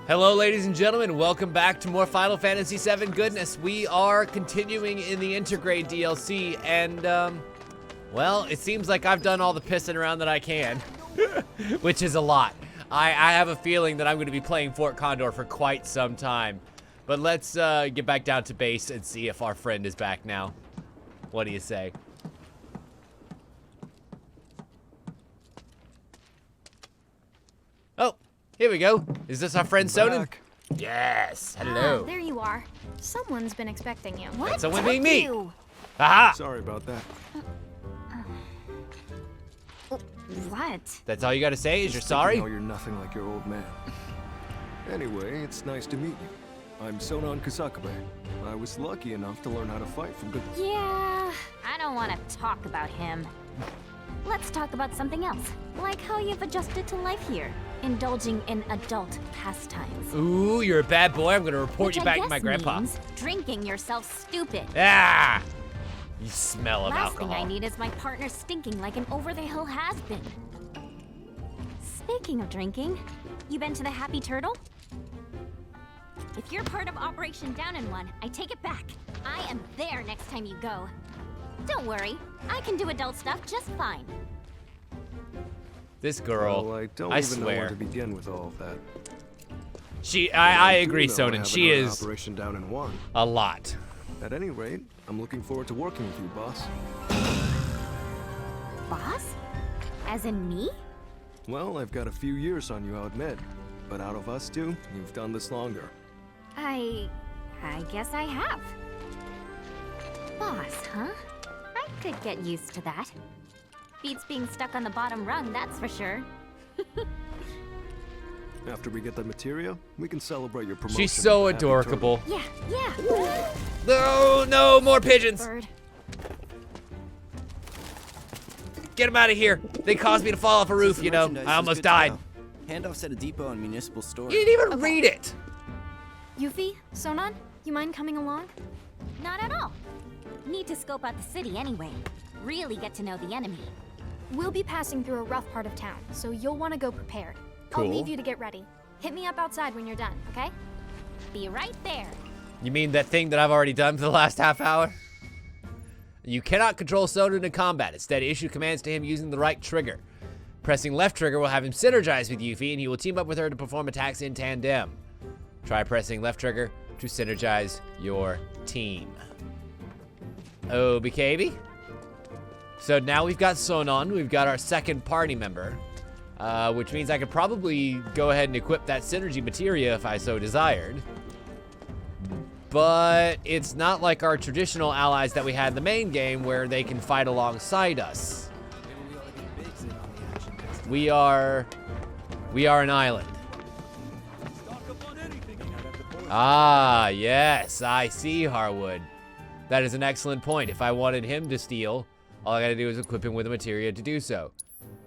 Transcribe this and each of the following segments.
Hello, ladies and gentlemen. Welcome back to more Final Fantasy VII goodness. We are continuing in the Intergrade DLC, and, well, it seems like I've done all the pissing around that I can, which is a lot. I have a feeling that I'm going to be playing Fort Condor for quite some time. But let's get back down to base and see if our friend is back now. What do you say? Oh, here we go. Is this our friend Sonnen? Yes. Hello. There you are. Someone's been expecting you. That's someone being me. Aha. Sorry about that. What? That's all you got to say is you're sorry? No, you're nothing like your old man. Anyway, it's nice to meet you. I'm Sonnen Kusakabe. I was lucky enough to learn how to fight from good... Yeah, I don't want to talk about him. Let's talk about something else, like how you've adjusted to life here, indulging in adult pastimes. Ooh, you're a bad boy. I'm gonna report Which you I back guess to my grandpa. means drinking yourself stupid. Ah! You smell of Last alcohol. thing I need is my partner stinking like an over-the-hill has-been. Speaking of drinking, you been to the Happy Turtle? If you're part of Operation Down in One, I take it back. I am there next time you go. Don't worry, I can do adult stuff just fine. This girl, Well, I don't I even know where swear. to begin with all of that. I agree, do know I Sonnen. haven't She run an is Operation Down in One. a lot. At any rate, I'm looking forward to working with you, boss. Boss? As in me? Well, I've got a few years on you, I'll admit. But out of us two, you've done this longer. I guess I have. Boss, huh? I could get used to that. Beats being stuck on the bottom rung, that's for sure. After we get the materia, we can celebrate your promotion. She's so with the Happy adorable. Yeah. No, more pigeons. Bird. Get them out of here. They caused me to fall off a roof, you know. I almost died. Handoffs at a depot and municipal store. You didn't even read it. Yuffie, Sonnen, you mind coming along? Not at all. Need to scope out the city anyway. Really get to know the enemy. We'll be passing through a rough part of town, so you'll want to go prepared. Cool. I'll leave you to get ready. Hit me up outside when you're done, okay? Be right there. You mean that thing that I've already done for the last half hour? You cannot control Sonnen in combat. Instead, issue commands to him using the right trigger. Pressing left trigger will have him synergize with Yuffie, and he will team up with her to perform attacks in tandem. Try pressing left trigger to synergize your team. OBKB. So now we've got Sonnen, we've got our second party member, which means I could probably go ahead and equip that synergy materia if I so desired. But it's not like our traditional allies that we had in the main game where they can fight alongside us. We are an island. Ah, yes, I see, Harwood. That is an excellent point. If I wanted him to steal, all I gotta do is equip him with a materia to do so.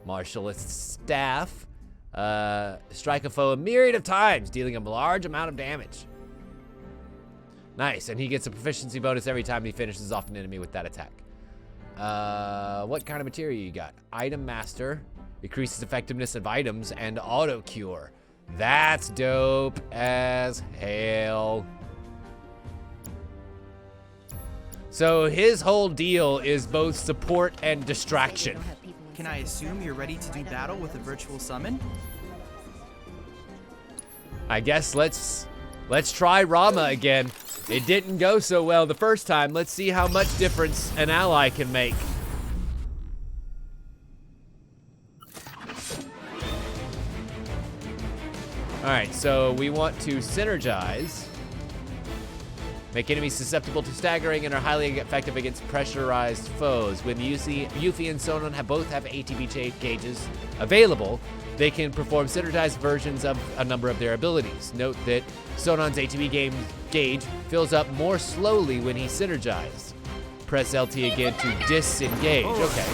Martialist staff. Strike a foe a myriad of times, dealing a large amount of damage. Nice, and he gets a proficiency bonus every time he finishes off an enemy with that attack. What kind of materia you got? Item Master. Increases effectiveness of items and auto cure. That's dope as hell. So his whole deal is both support and distraction. Can I assume you're ready to do battle with a virtual summon? I guess let's try Rama again. It didn't go so well the first time. Let's see how much difference an ally can make. Alright, so we want to synergize. Make enemies susceptible to staggering and are highly effective against pressurized foes. When Yuffie and Sonnen both have ATB gauges available, they can perform synergized versions of a number of their abilities. Note that Sonnen's ATB gauge fills up more slowly when he's synergized. Press LT again to disengage. Okay.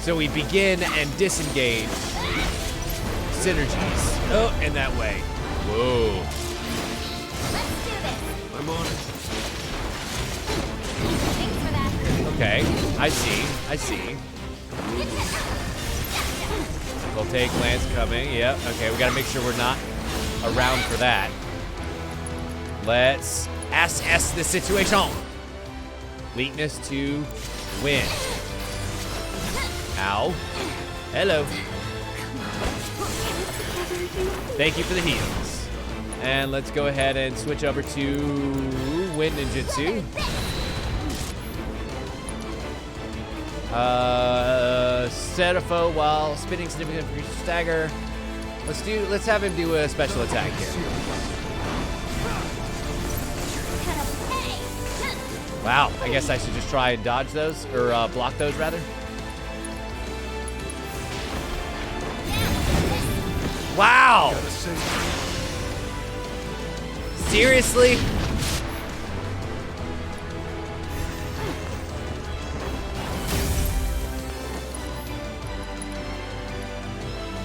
So we begin and disengage synergies. Oh, in that way. Whoa. Let's do this. I'm on it. Thanks for that. Okay, I see. We'll take Lance coming. Yep. Okay, we gotta make sure we're not around for that. Let's assess the situation. Weakness to wind. Ow. Hello. Thank you for the heals. And let's go ahead and switch over to wind ninjutsu. Set a foe while spinning significant stagger. Let's have him do a special attack here. Wow, I guess I should just try and dodge those, or block those rather. Wow! Seriously?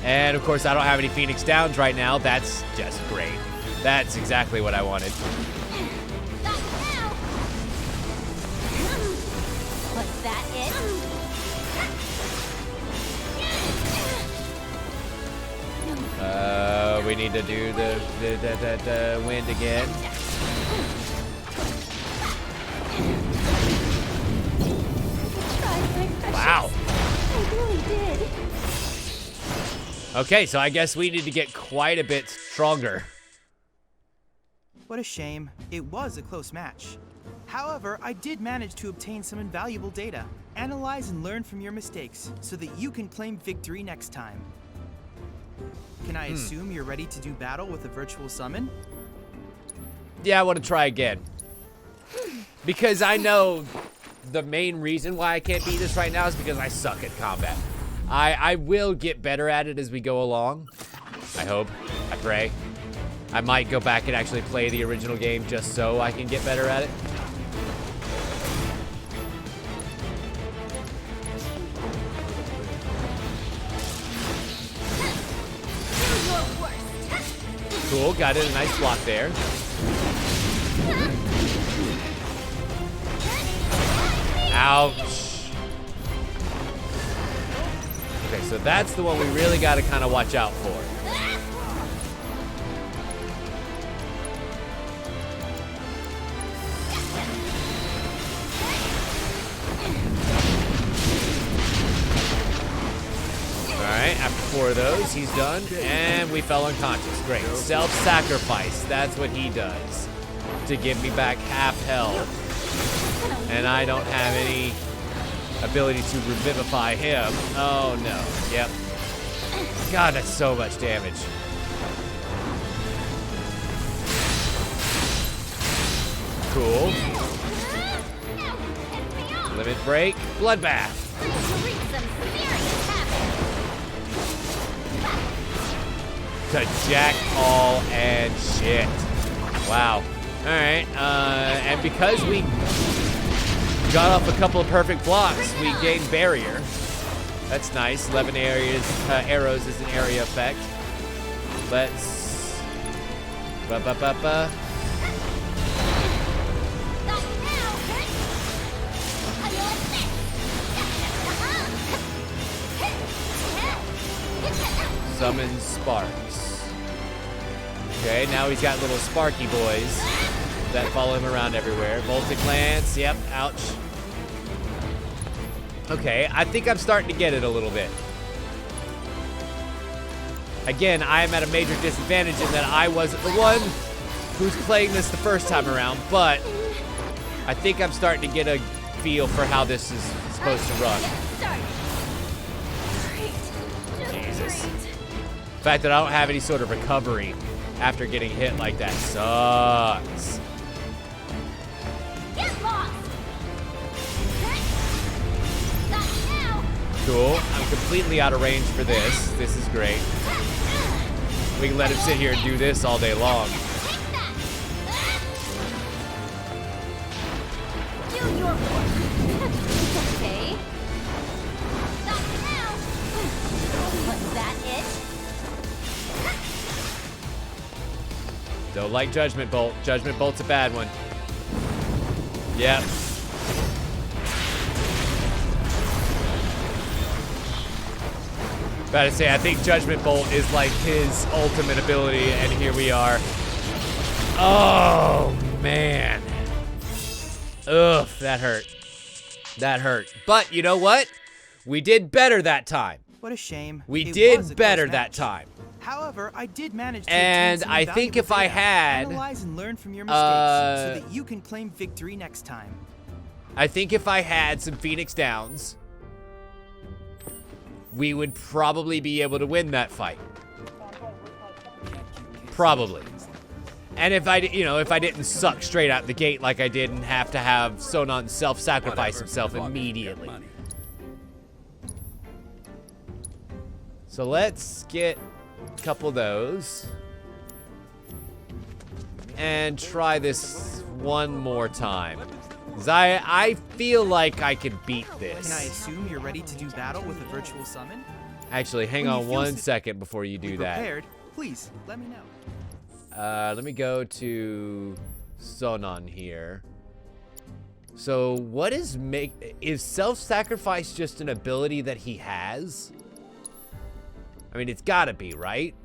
And of course, I don't have any Phoenix Downs right now. That's just great. That's exactly what I wanted. Was that it? We need to do the wind again. Wow. I really did. Okay, so I guess we need to get quite a bit stronger. What a shame. It was a close match. However, I did manage to obtain some invaluable data. Analyze and learn from your mistakes so that you can claim victory next time. Can I assume you're ready to do battle with a virtual summon? Yeah, I want to try again. Because I know the main reason why I can't beat this right now is because I suck at combat. I will get better at it as we go along. I hope. I pray. I might go back and actually play the original game just so I can get better at it. Cool, got it, a nice block there. Ouch. Okay, so that's the one we really got to kind of watch out for. Alright, after 4 of those, he's done, and we fell unconscious. Great. Self-sacrifice, that's what he does to give me back half health. And I don't have any ability to revivify him. Oh no, yep. God, that's so much damage. Cool. Limit break, bloodbath. To jack all and shit. Wow. Alright, and because we got off a couple of perfect blocks, we gained barrier. That's nice. 11 arrows is an area effect. Let's... Summon sparks. Okay, now he's got little sparky boys that follow him around everywhere. Voltic Lance, yep, ouch. Okay, I think I'm starting to get it a little bit. Again, I am at a major disadvantage in that I wasn't the one who's playing this the first time around, but I think I'm starting to get a feel for how this is supposed to run. Jesus. The fact that I don't have any sort of recovery after getting hit like that sucks. Cool. I'm completely out of range for this. This is great. We can let him sit here and do this all day long. Okay. Was that it? Don't like Judgment Bolt. Judgment Bolt's a bad one. Yep. About to say, I think Judgment Bolt is like his ultimate ability, and here we are. Oh, man. Ugh, that hurt. That hurt. But you know what? We did better that time. What a shame. We It did was a better close that match. time. However, I did manage to And obtain some I think valuable if I data. had, Analyze and learn from your mistakes so that you can claim victory next time. I think if I had some Phoenix Downs, we would probably be able to win that fight. Probably. And if I didn't suck straight out the gate like I did and have to have Sonon self-sacrifice himself immediately. So let's get a couple of those. And try this one more time. 'Cause I feel like I could beat this. Can I assume you're ready to do battle with a virtual summon? Actually, hang When you on feel one second before you do that. Prepared, please let me know. Let me go to Sonon here. So what is self-sacrifice just an ability that he has? I mean, it's gotta be, right?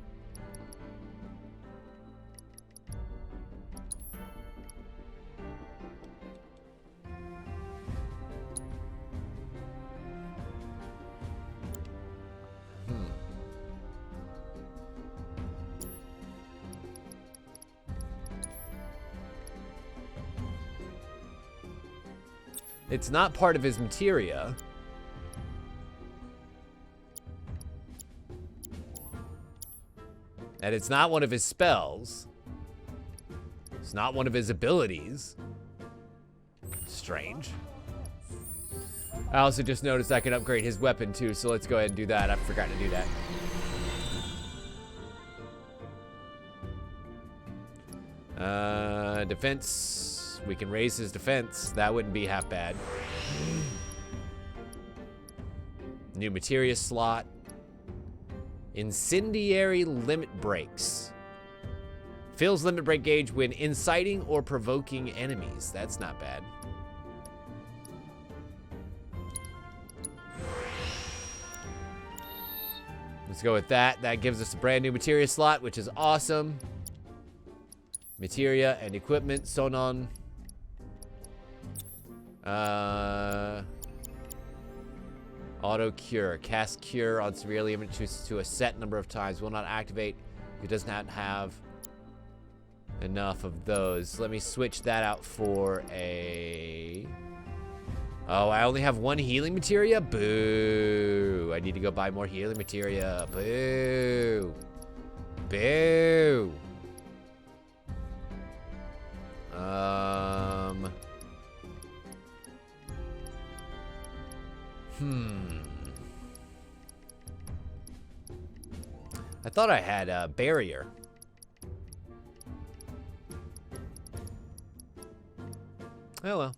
It's not part of his materia. And it's not one of his spells. It's not one of his abilities. Strange. I also just noticed I can upgrade his weapon too, so let's go ahead and do that. I forgot to do that. Defense. We can raise his defense. That wouldn't be half bad. New materia slot. Incendiary limit breaks. Fills limit break gauge when inciting or provoking enemies. That's not bad. Let's go with that. That gives us a brand new materia slot, which is awesome. Materia and equipment. Sonon. Auto cure. Cast cure on severely injured to a set number of times. Will not activate. It does not have enough of those. Let me switch that out for a... Oh, I only have one healing materia? Boo. I need to go buy more healing materia. Boo. Boo. I thought I had a barrier. Oh well.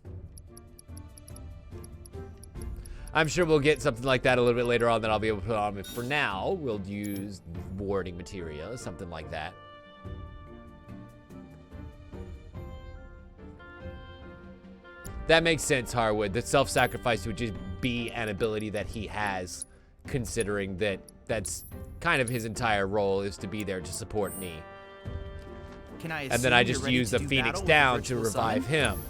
I'm sure we'll get something like that a little bit later on that I'll be able to put on. But for now, we'll use warding materia, something like that. That makes sense, Harwood. That self-sacrifice would just be an ability that he has, considering that that's kind of his entire role, is to be there to support me. And then I just use the Phoenix Down to revive him.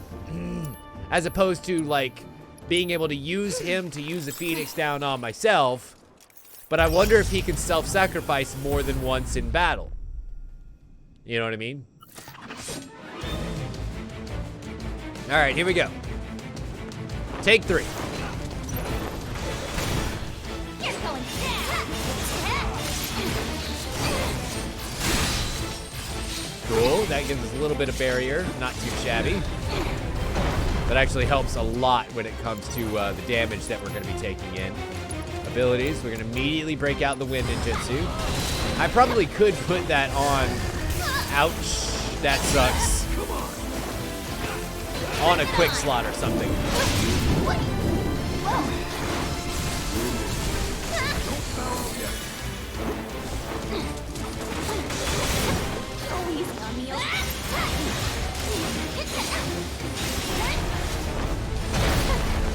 As opposed to, like, being able to use him to use the Phoenix Down on myself. But I wonder if he can self-sacrifice more than once in battle. You know what I mean? Alright, here we go. Take 3. Cool, that gives us a little bit of barrier, not too shabby. That actually helps a lot when it comes to the damage that we're going to be taking in. Abilities, we're going to immediately break out the wind ninjutsu. I probably could put that on. Ouch, that sucks. On a quick slot or something.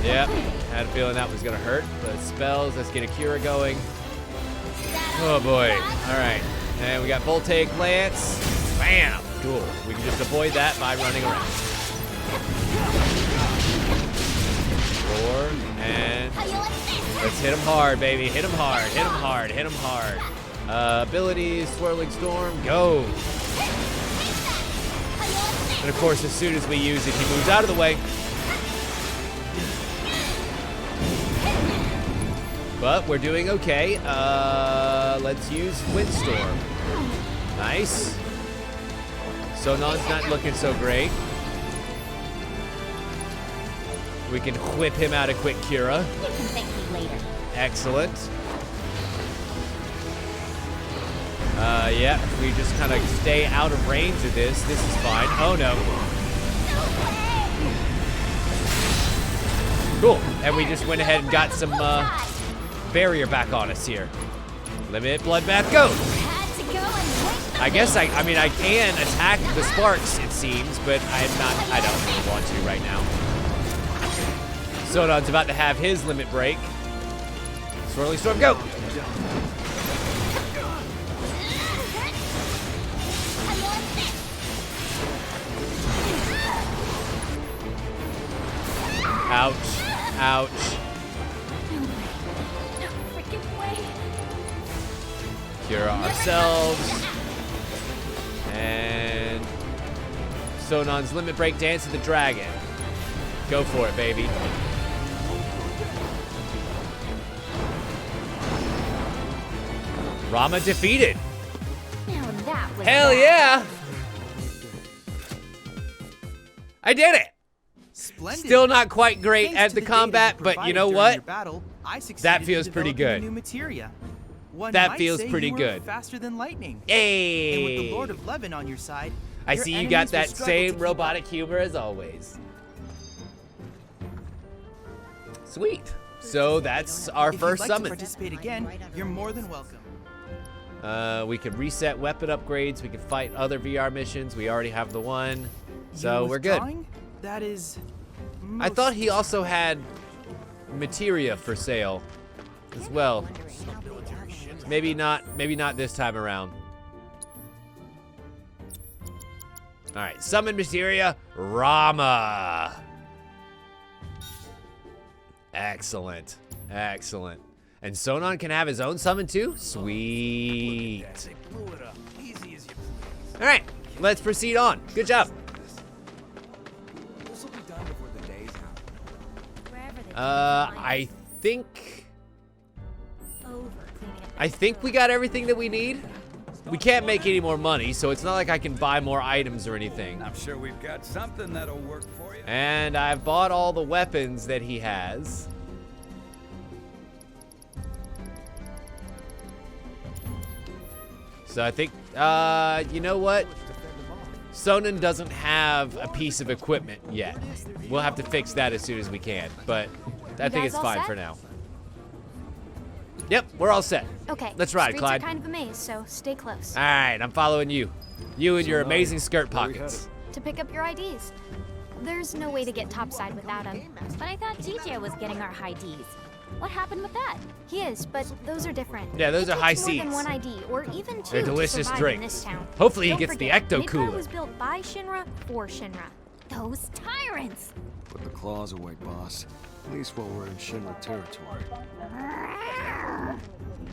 Yep, had a feeling that was gonna hurt. But spells, let's get a Cura going. Oh boy. All right. And we got Voltaic Lance. Bam. Cool. We can just avoid that by running around. 4 and let's hit him hard, baby. Hit him hard. Hit him hard. Hit him hard. Abilities, Swirling Storm, go. And of course, as soon as we use it, he moves out of the way. But we're doing okay. Let's use Windstorm. Nice. Sonon's not looking so great. We can whip him out of Quick Cura. You can thank me later. Excellent. Yeah, if we just kind of stay out of range of this is fine. Oh no. Cool. And we just went ahead and got some barrier back on us here. Limit Bloodbath, go! I guess I can attack the sparks, it seems, but I don't really want to right now. Sonon's about to have his limit break. Swirling Storm, go! Ouch. Ouch. No freaking way. Cure ourselves. And Sonon's limit break, Dance of the Dragon. Go for it, baby. Rama defeated. Now that was Hell bad. yeah. I did it. Splendid. Still not quite great Thanks at to the data you combat, but you provided know during what? your battle, I That succeeded feels in pretty developing good. New materia. One That might feels say pretty you were good. Faster than lightning. And with the Hey. Lord of Levin on your side, I your see you got enemies will that struggle to same keep up. robotic humor as always. Sweet. So that's our If first you'd like summon. to participate again, you're more than welcome. We can reset weapon upgrades. We can fight other VR missions. We already have the one. So You we're good. withdrawing? That is. I thought he also had materia for sale as well. Maybe not this time around. All right, summon materia, Rama. Excellent, excellent. And Sonon can have his own summon too? Sweet. All right, let's proceed on. Good job. I think we got everything that we need. We can't make any more money, so it's not like I can buy more items or anything. I'm sure we've got something that'll work for you. And I've bought all the weapons that he has. So I think, you know what? Sonon doesn't have a piece of equipment yet. We'll have to fix that as soon as we can, but I think guys it's all fine set? for now. Yep, we're all set. Okay. Let's ride, streets Clyde. are kind of a maze, so stay close. All right, I'm following you. You and your So now, amazing skirt where we pockets. To pick up your IDs. There's no way to get topside without them. But I thought DJ was getting our high Ds. What happened with that? He is, but those are different. Yeah, those It are high takes more than seas. one ID, or even two, They're to delicious survive drinks. in this town. Hopefully he Don't gets the forget, Ecto Midgar Cooler. was built by Shinra for Shinra. Those tyrants! Put the claws away, boss. At least while we're in Shinra territory.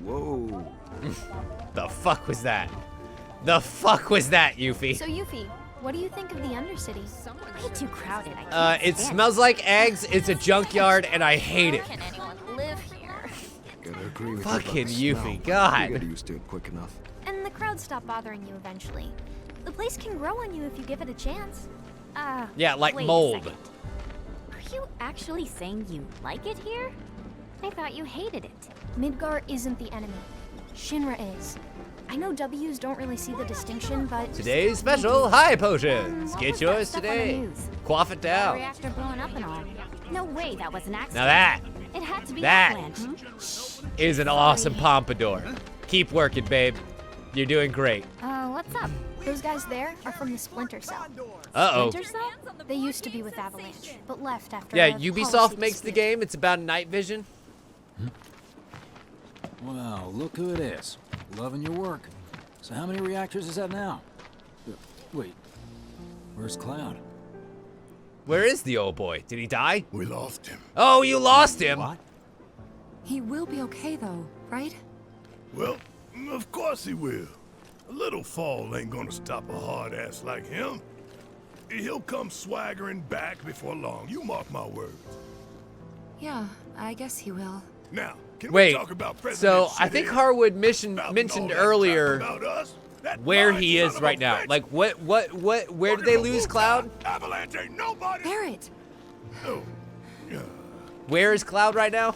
Whoa. The fuck was that? The fuck was that, Yuffie? So Yuffie, what do you think of the Undercity? Way too crowded. I can't It stand smells like eggs, it's a junkyard, and I hate it. How can anyone live here? Gotta agree with Fucking you about the Yuffie, smell. God. You get used to it quick enough. And the crowds stop bothering you eventually. The place can grow on you if you give it a chance. Yeah, like Wait a mold. second. Are you actually saying you like it here? I thought you hated it. Midgar isn't the enemy. Shinra is. I know W's don't really see the distinction, but Today's special, high potions. What Get was that yours stuff on the today. news? Quaff it down. Reactor blowing up and all. No way, that was an accident. Now that It had to be that- avalanche. is an awesome pompadour. Keep working, babe. You're doing great. What's up? those guys there are from the Splinter Cell. Uh-oh. Splinter Cell? They used to be with Avalanche, but left after Yeah, a Ubisoft policy makes the dispute. game. It's about night vision. Wow, look who it is. Loving your work. So how many reactors is that now? Wait, where's Cloud? Where is the old boy? Did he die? We lost him. Oh, you lost him. What? He will be okay though, right? Well, of course he will. A little fall ain't gonna stop a hard ass like him. He'll come swaggering back before long. You mark my words. Yeah, I guess he will. Now, can Wait, we talk about so President I think Shit Harwood About mentioned all that crap earlier about us? That where lying he son is of right a now. bitch Like, where did they lose Cloud? Avalanche ain't nobody. Barrett! Oh, yeah. Where is Cloud right now?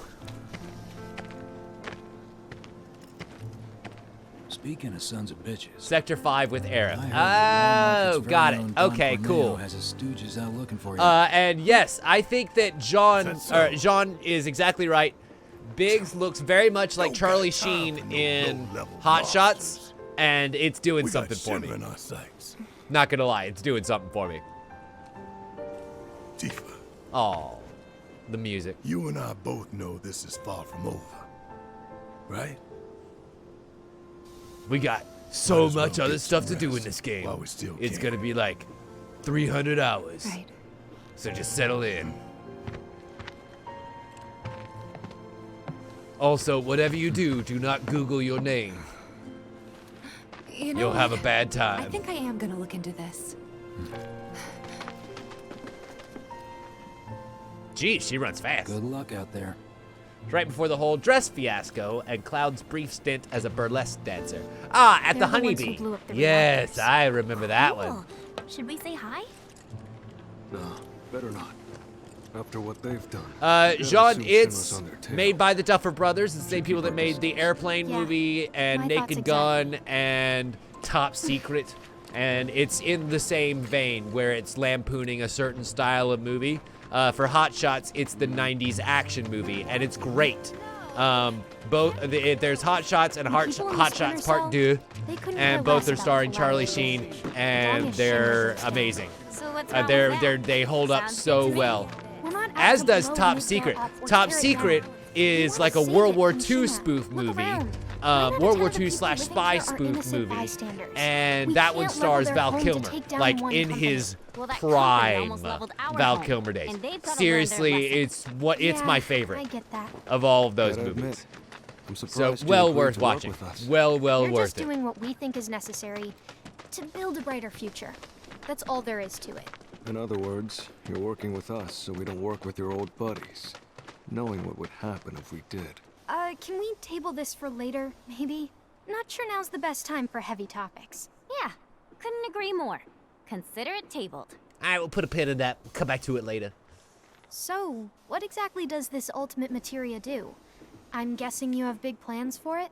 Speaking of sons of bitches. Sector 5 with Era. I heard that Oh, Walmart's got very it. own Don Okay, Corneo cool. Has his stooges out looking for you. And yes, I think that That's so. John is exactly right. Biggs looks very much like Don't Charlie got time Sheen for no in low-level Hot Shots, monsters. and it's doing We got something for me. Shiva in our sights. Not gonna lie, it's doing something for me. Tifa, Oh, the music. you and I both know this is far from over. Right? We got Might so as well much other get stuff some to do in rest this game. while we still It's can. gonna be like 300 hours. Right. So just settle in. Also, whatever you do not Google your name. You know, You'll have a bad I time. think I am gonna look into this. Geez, she runs fast. Good luck out there. Right before the whole dress fiasco and Cloud's brief stint as a burlesque dancer. Ah, at They're the the ones who Honeybee. blew up the Yes, reactors. I remember that one. Cool. Should we say hi? No, better not. After what they've done. They'll Jean, soon send it's us on their tail. made by the Duffer Brothers, the same people that made the Airplane Yeah, movie and my thoughts Naked Gun and Top Secret. And it's in the same vein where it's lampooning a certain style of movie. For Hot Shots, it's the 90s action movie, and it's great. There's Hot Shots and Hot People in Hot the Shots Splinter Part Cell, 2, they couldn't and care both less are about starring the Charlie collaboration. Sheen, Long and as they're Shimmer's success. amazing. So what's wrong with that? They hold up Sounds so good to me. well. We're not As out to does blow Top nuclear Secret. up or Top tear it Secret down. is We like a wanna save World it War from II China. spoof Look movie. around. 9 out of World 10 War of the II people / living spy here are spoof innocent movie. bystanders. And We that one can't level stars their Val home to Kilmer, take down like one in company. his Well, that company prime almost leveled our Val home, Kilmer days. and they've gotta learn their Seriously, lesson. it's Yeah, my I favorite get that. of all of those Gotta movies. admit, I'm So surprised you well agreed worth to work watching. with us. Well We're worth just it. doing what we think is necessary to build a brighter future. That's all there is to it. In other words, you're working with us so we don't work with your old buddies, knowing what would happen if we did. Can we table this for later, maybe? Not sure now's the best time for heavy topics. Yeah, couldn't agree more. Consider it tabled. All right, we'll put a pin in that. Come back to it later. So, what exactly does this ultimate materia do? I'm guessing you have big plans for it?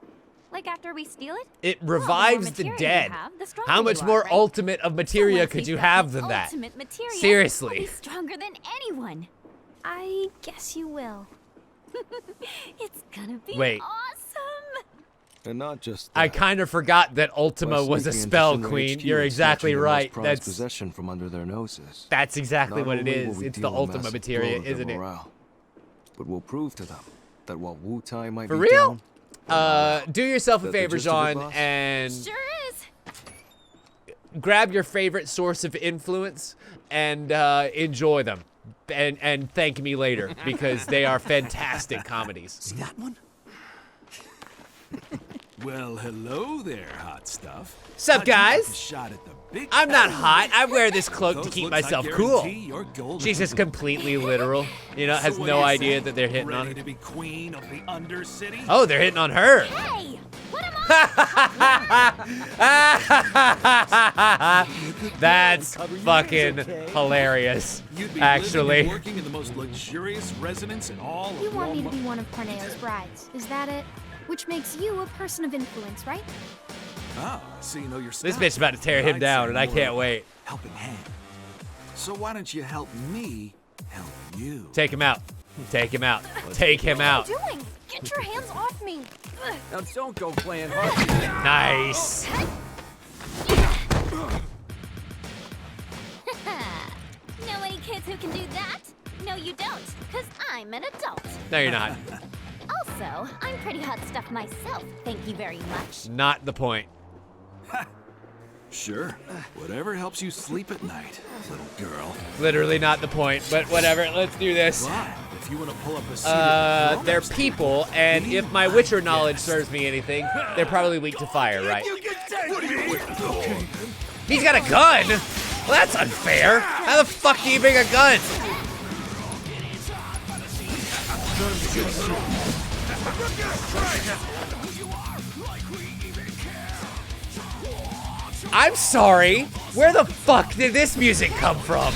Like after we steal it? It Well, the more revives the materia you dead. have, the stronger How you much are, more right? ultimate of So materia once could we've you got have the than that? ultimate materia, Seriously. we'll be stronger than anyone. I guess you will. It's gonna be Wait. awesome. And not just that. I kind of forgot that Ultima By was a sneaking into spell Shinra queen. HQ You're and exactly snatching your right. most prized possession from under their noses. That's exactly Not what it only will is. we It's the deal a Ultima massive materia, blow to their isn't it? morale, but we'll prove to them that while Wu Tai might For be real? down, Do yourself a That they're favor, just a good Jean, boss? and Sure is. grab your favorite source of influence and enjoy them. And thank me later, because they are fantastic comedies. See that one? Well, hello there, hot stuff. Sup, How'd you like guys? a shot at the big I'm not fat hot. I wear this cloak to Those keep looks, I myself cool. guarantee you're golden. She's just completely literal. You know, has So what no do you idea say? that they're hitting on Ready her. to be queen of the Undercity? Oh, they're hitting on her. Hey, what am I? That's fucking hilarious, You'd be living actually. and working in the most luxurious residence in all You of want me to Walmart. be one of Corneo's brides, is that it? Which makes you a person of influence, right? Ah, so you know your This stuff. bitch about to tear him I'd down, say and I more can't of a wait. Helping hand. So why don't you help me help you? Take him out. Take him out. Take him out. What are you doing? Get your hands off me! Ugh. Now don't go playing hard. Nice. Know any kids who can do that? No, you don't, because I'm an adult. No, you're not. I'll so. I'm pretty hot stuff myself, thank you very much. Not the point. Sure. Whatever helps you sleep at night, little girl. Literally not the point, but whatever. Let's do this. But if you want to pull up a seat, They're people, and if my Witcher knowledge serves me anything, they're probably weak to fire, right? He's got a gun? Well, that's unfair. How the fuck do you bring a gun? I'm sorry. Where the fuck did this music come from?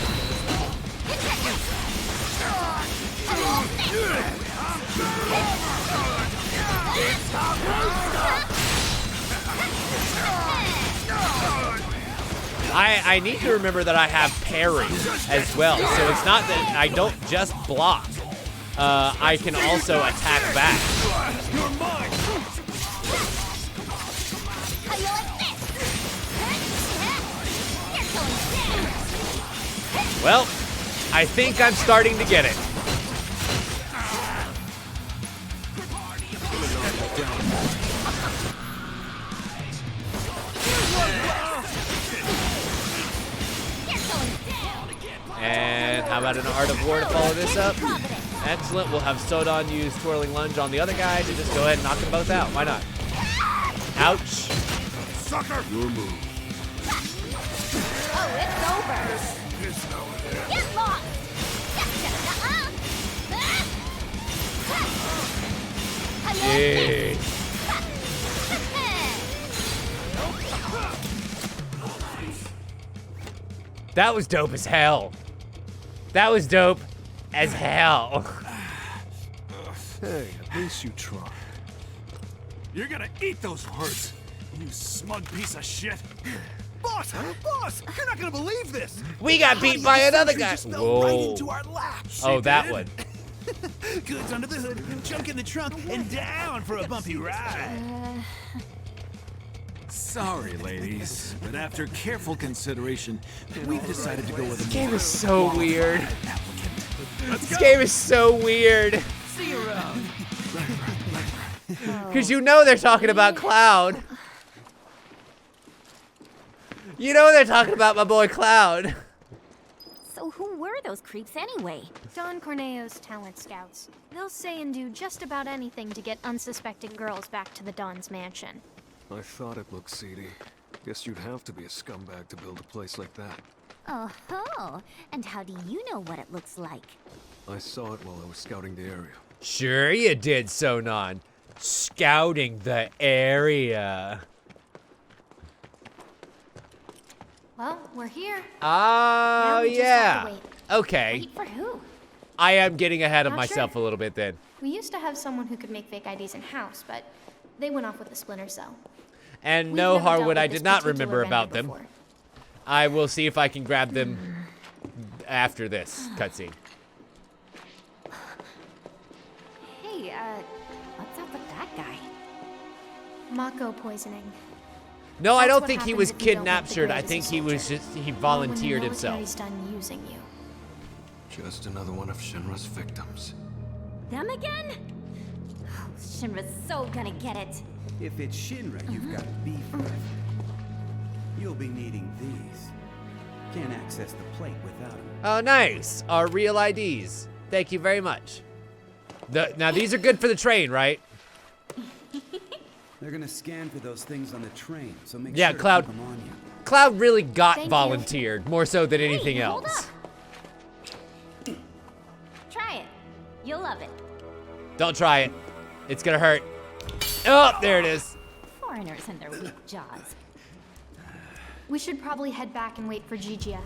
I need to remember that I have parry as well, so it's not that I don't just block. I can also attack back. Well, I think I'm starting to get it. And how about an Art of War to follow this up? Excellent. We'll have Sodan use Twirling Lunge on the other guy to just go ahead and knock them both out. Why not? Ouch. Sucker! Your move. Oh, it's over. Get lost! Yay. That was dope as hell. That was dope as hell. Hey, at least you tried. You're gonna eat those words, you smug piece of shit. Boss! Boss! You're not gonna believe this! We got beat by another guy. Just fell right Whoa. into our laps. Oh, that one. Goods under the hood, junk in the trunk, and down for a bumpy ride. sorry, ladies, but after careful consideration, we've decided to go with a This game more is so weird. applicant. This game is so weird. See you around. Because you know they're talking about Cloud. You know they're talking about my boy Cloud. So who were those creeps anyway? Don Corneo's talent scouts. They'll say and do just about anything to get unsuspecting girls back to the Don's mansion. I thought it looked seedy. Guess you'd have to be a scumbag to build a place like that. Oh, and how do you know what it looks like? I saw it while I was scouting the area. Sure you did, Sonon. Scouting the area. Well, we're here. Oh, Now we just have yeah. to wait. Okay. Wait for who? I am getting ahead of Not myself sure. a little bit then. We used to have someone who could make fake IDs in-house, but they went off with the Splinter Cell. And We've no, never dealt Harwood, with I this did not particular remember about vendor them. before. I will see if I can grab them after this cutscene. Hey, what's up with that guy? Mako poisoning. No, I That's don't what think he happens was if you don't let the kidnapped. grade I as a think he was soldier. just, he Or volunteered when the himself. military's done using you. Just another one of Shinra's victims. Them again? Oh, Shinra's so gonna get it. If it's Shinra you've got beef with, you'll be needing these. Can't access the plate without them. Oh, nice. Our real IDs. Thank you very much. Now, these are good for the train, right? They're gonna scan for those things on the train, so make Yeah, sure Cloud. to keep them on you. Cloud really got Thank you. volunteered, more so than anything Hey, hold else. up. Try it. You'll love it. Don't try it. It's gonna hurt. Oh, there it is. Foreigners and their weak jaws. We should probably head back and wait for Gigia.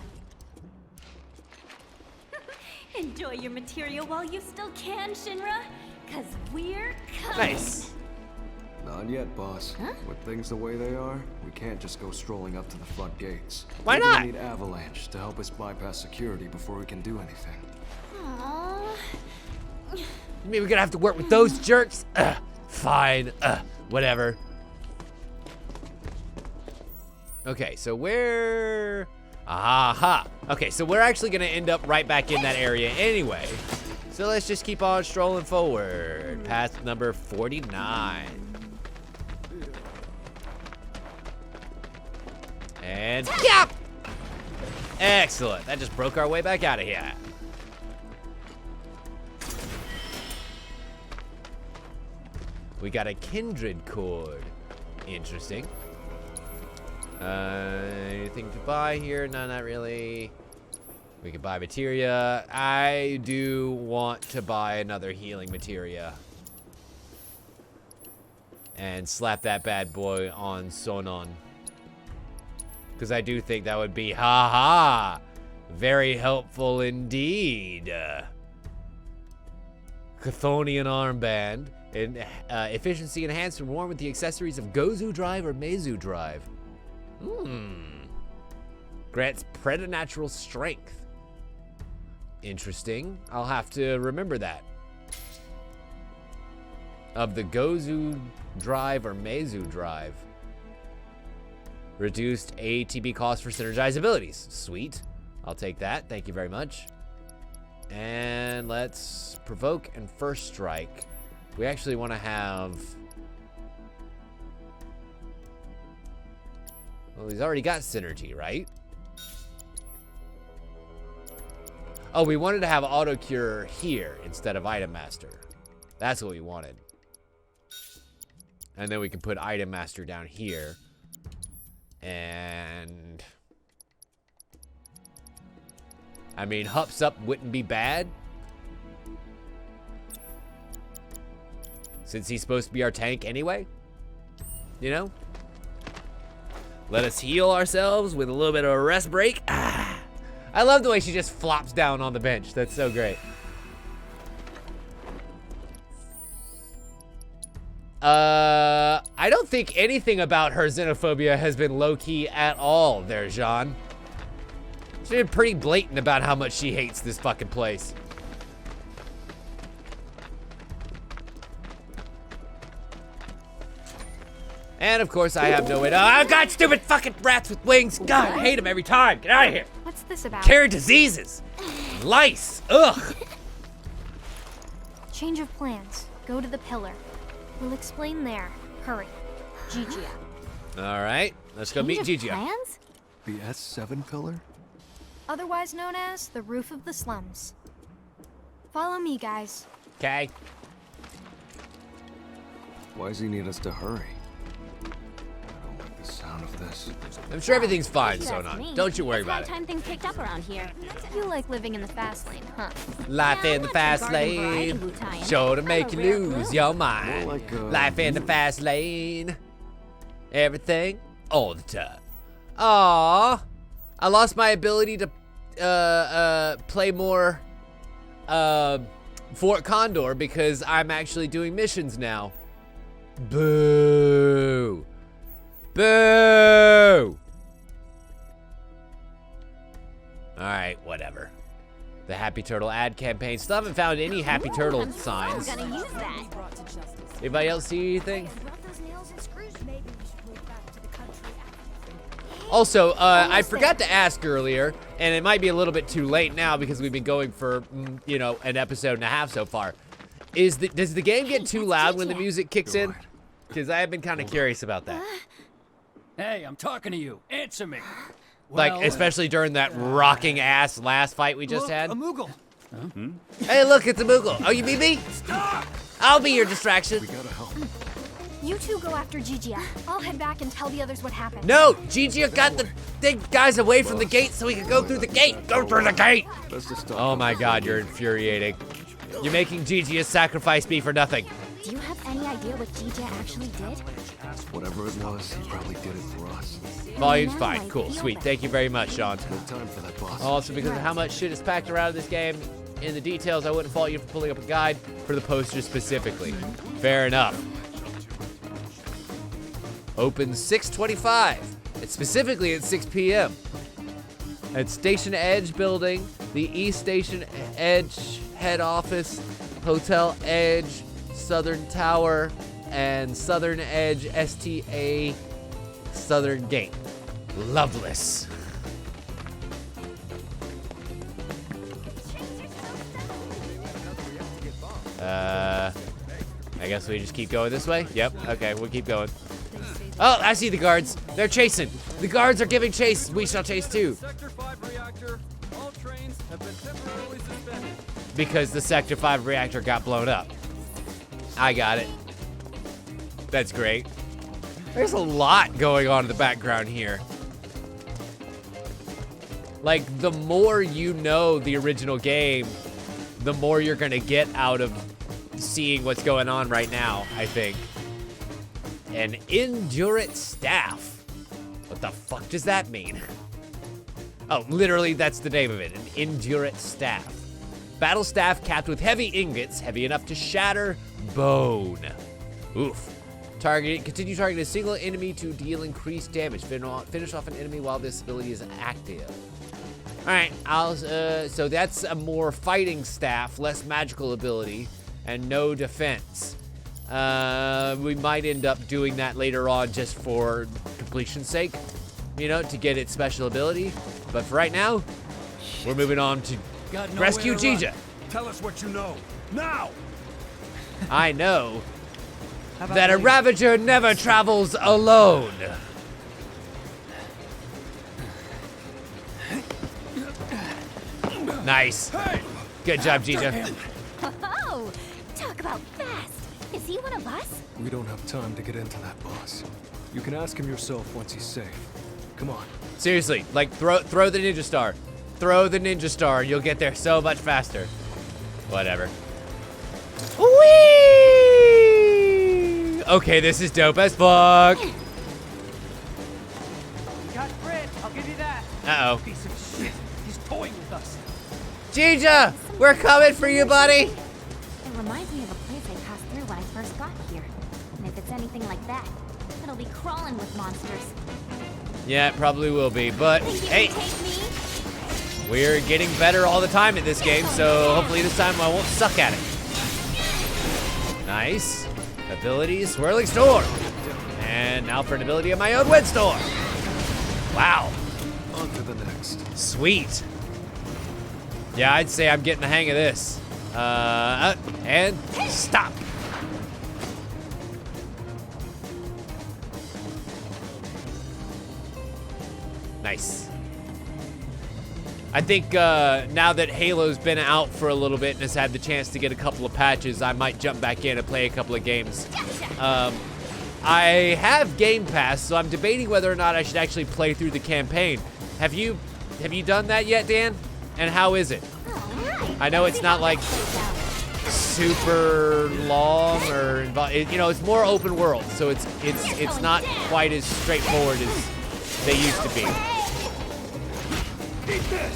Enjoy your material while you still can, Shinra. Cause we're coming. Nice. Not yet, boss. Huh? With things the way they are, we can't just go strolling up to the front gates. Why We're gonna not? need Avalanche to help us bypass security before we can do anything. Aww. Maybe we're gonna have to work with those jerks. Fine. Whatever. Okay, so where? Aha. Okay, so we're actually gonna end up right back in that area anyway. So let's just keep on strolling forward. Past number 49. And yeah! Excellent. That just broke our way back out of here. We got a kindred cord. Interesting. Anything to buy here? No, not really. We could buy materia. I do want to buy another healing materia. And slap that bad boy on Sonon. Because I do think that would be, haha, very helpful indeed. Chthonian armband. And, efficiency enhanced and worn with the accessories of Gozu Drive or Mezu Drive. Grants preternatural strength. Interesting. I'll have to remember that. Of the Gozu Drive or Mezu Drive. Reduced ATB cost for synergized abilities. Sweet. I'll take that. Thank you very much. And let's provoke and first strike. We actually want to have... Well, he's already got synergy, right? Oh, we wanted to have auto cure here instead of item master. That's what we wanted. And then we can put item master down here. And... I mean, Hups Up wouldn't be bad. Since he's supposed to be our tank anyway. You know? Let us heal ourselves with a little bit of a rest break. Ah. I love the way she just flops down on the bench. That's so great. I don't think anything about her xenophobia has been low-key at all there, Jean. She's been pretty blatant about how much she hates this fucking place. And of course, I have no way to. Oh God, stupid fucking rats with wings! God, I hate them every time. Get out of here. What's this about? Carry diseases, lice. Ugh. Change of plans. Go to the pillar. We'll explain there. Hurry. Gigia. All right, let's go meet Gigia. Plans? The S7 pillar? Otherwise known as the roof of the slums. Follow me, guys. Okay. Why does he need us to hurry? I don't like the sound of this. I'm sure everything's fine, That's Sonon. me. Don't you worry It's about high time things picked up around here. You like living in the fast lane, huh? it. Life Yeah, in the I'm not fast too garden variety lane. Wu-Tie. Sure to I'm make a you rare lose blue. your mind. More like, Life in the fast lane. Everything, all the time. Aww. I lost my ability to play more Fort Condor because I'm actually doing missions now. Boo. Boo. Alright, whatever. The Happy Turtle ad campaign. Still haven't found any Happy Turtle I'm signs. so gonna use that. Anybody else see anything? Also, I forgot to ask earlier, and it might be a little bit too late now because we've been going for, you know, an episode and a half so far. Does the game get too loud when the music kicks in? Because I have been kind of curious about that. Hey, I'm talking to you. Answer me. Like, Well, especially during that rocking ass last fight we just look, had. a Moogle. Hey, look, it's a Moogle. Oh, you beat me? Stop! I'll be your distraction. We gotta help. You two go after Gigia. I'll head back and tell the others what happened. No, Gigi got the big guys away from the gate so we could go through the gate. Go through the gate. Let's just stop. Oh my God, you're infuriating. You're making Gigi sacrifice me for nothing. Do you have any idea what Gigia actually did? Whatever it was, he probably did it for us. Volume's Now fine. I Cool. feel Sweet. better. Thank you very much, Sean. No time for that, boss. Also, because of how much shit is packed around this game, in the details, I wouldn't fault you for pulling up a guide for the poster specifically. Fair enough. Open 6:25. It's specifically at 6 p.m. At Station Edge building, the East Station Edge head office, Hotel Edge, Southern Tower, and Southern Edge STA Southern Gate. Loveless. I guess we just keep going this way? Yep, okay, we'll keep going. Oh, I see the guards. They're chasing. The guards are giving chase. We shall chase too. Sector 5 reactor. All trains have been temporarily suspended. Because the Sector 5 reactor got blown up. I got it. That's great. There's a lot going on in the background here. Like, the more you know the original game, the more you're gonna get out of seeing what's going on right now, I think. An endurance staff. What the fuck does that mean? Oh, literally, that's the name of it. An endurance staff. Battle staff capped with heavy ingots, heavy enough to shatter bone. Oof. Continue targeting a single enemy to deal increased damage. Finish off an enemy while this ability is active. All right, so that's a more fighting staff, less magical ability, and no defense. We might end up doing that later on just for completion's sake, you know, to get its special ability. But for right now, we're moving on to rescue Jija. Tell us what you know. Now! I know that a Ravager never travels alone. Nice. Good job, Jija. Oh, talk about fast. Is he one of us? We don't have time to get into that, boss. You can ask him yourself once he's safe. Come on. Seriously, like throw the ninja star. Throw the ninja star, you'll get there so much faster. Whatever. Whee! Okay, this is dope as fuck. You got grit, I'll give you that. Uh-oh. Piece of shit. He's toying with us. Jija, we're coming for you, buddy. It reminds me of a place I passed through when I first got here. And if it's anything like that, it'll be crawling with monsters. Yeah, it probably will be, but Think you hey, can take me? we're getting better all the time at this game, so hopefully this time I won't suck at it. Nice. Ability, Swirling Storm. And now for an ability of my own, Windstorm. Wow. On to the next. Sweet. Yeah, I'd say I'm getting the hang of this. And stop. Nice. I think now that Halo's been out for a little bit and has had the chance to get a couple of patches, I might jump back in and play a couple of games. I have Game Pass, so I'm debating whether or not I should actually play through the campaign. Have you done that yet, Dan? And how is it? I know it's not like super long or you know, it's more open world, so it's not quite as straightforward as they used to be. Eat this!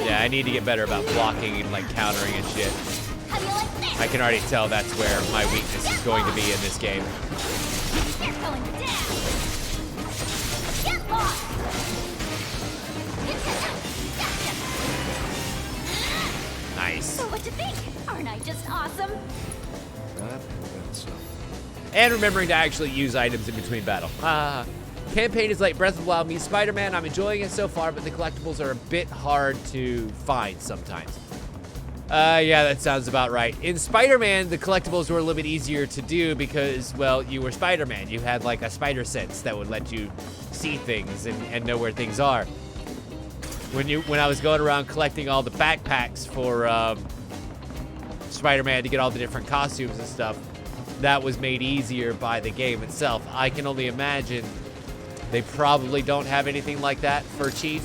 Yeah, I need to get better about blocking and like countering and shit. How do you like this? I can already tell that's where my weakness is going to be in this game. They're going down. Get lost. Nice. So what you think? Aren't I just awesome? That's And remembering to actually use items in between battle. Campaign is like Breath of the Wild meets Spider-Man. I'm enjoying it so far, but the collectibles are a bit hard to find sometimes. Yeah, that sounds about right. In Spider-Man, the collectibles were a little bit easier to do because, well, you were Spider-Man. You had like a spider sense that would let you see things and know where things are. When I was going around collecting all the backpacks for Spider-Man to get all the different costumes and stuff, that was made easier by the game itself. I can only imagine they probably don't have anything like that for Chief.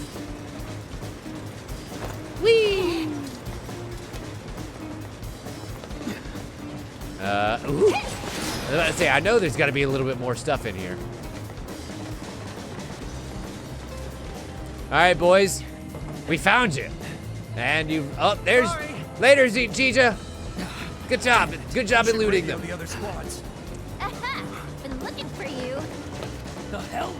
Whee! Ooh. I was about to say, I know there's got to be a little bit more stuff in here. All right, boys, we found you, and you. Oh, there's. Later, Jija. Good job. Good job in looting them. The other squads. Aha! Been looking for you. The hell?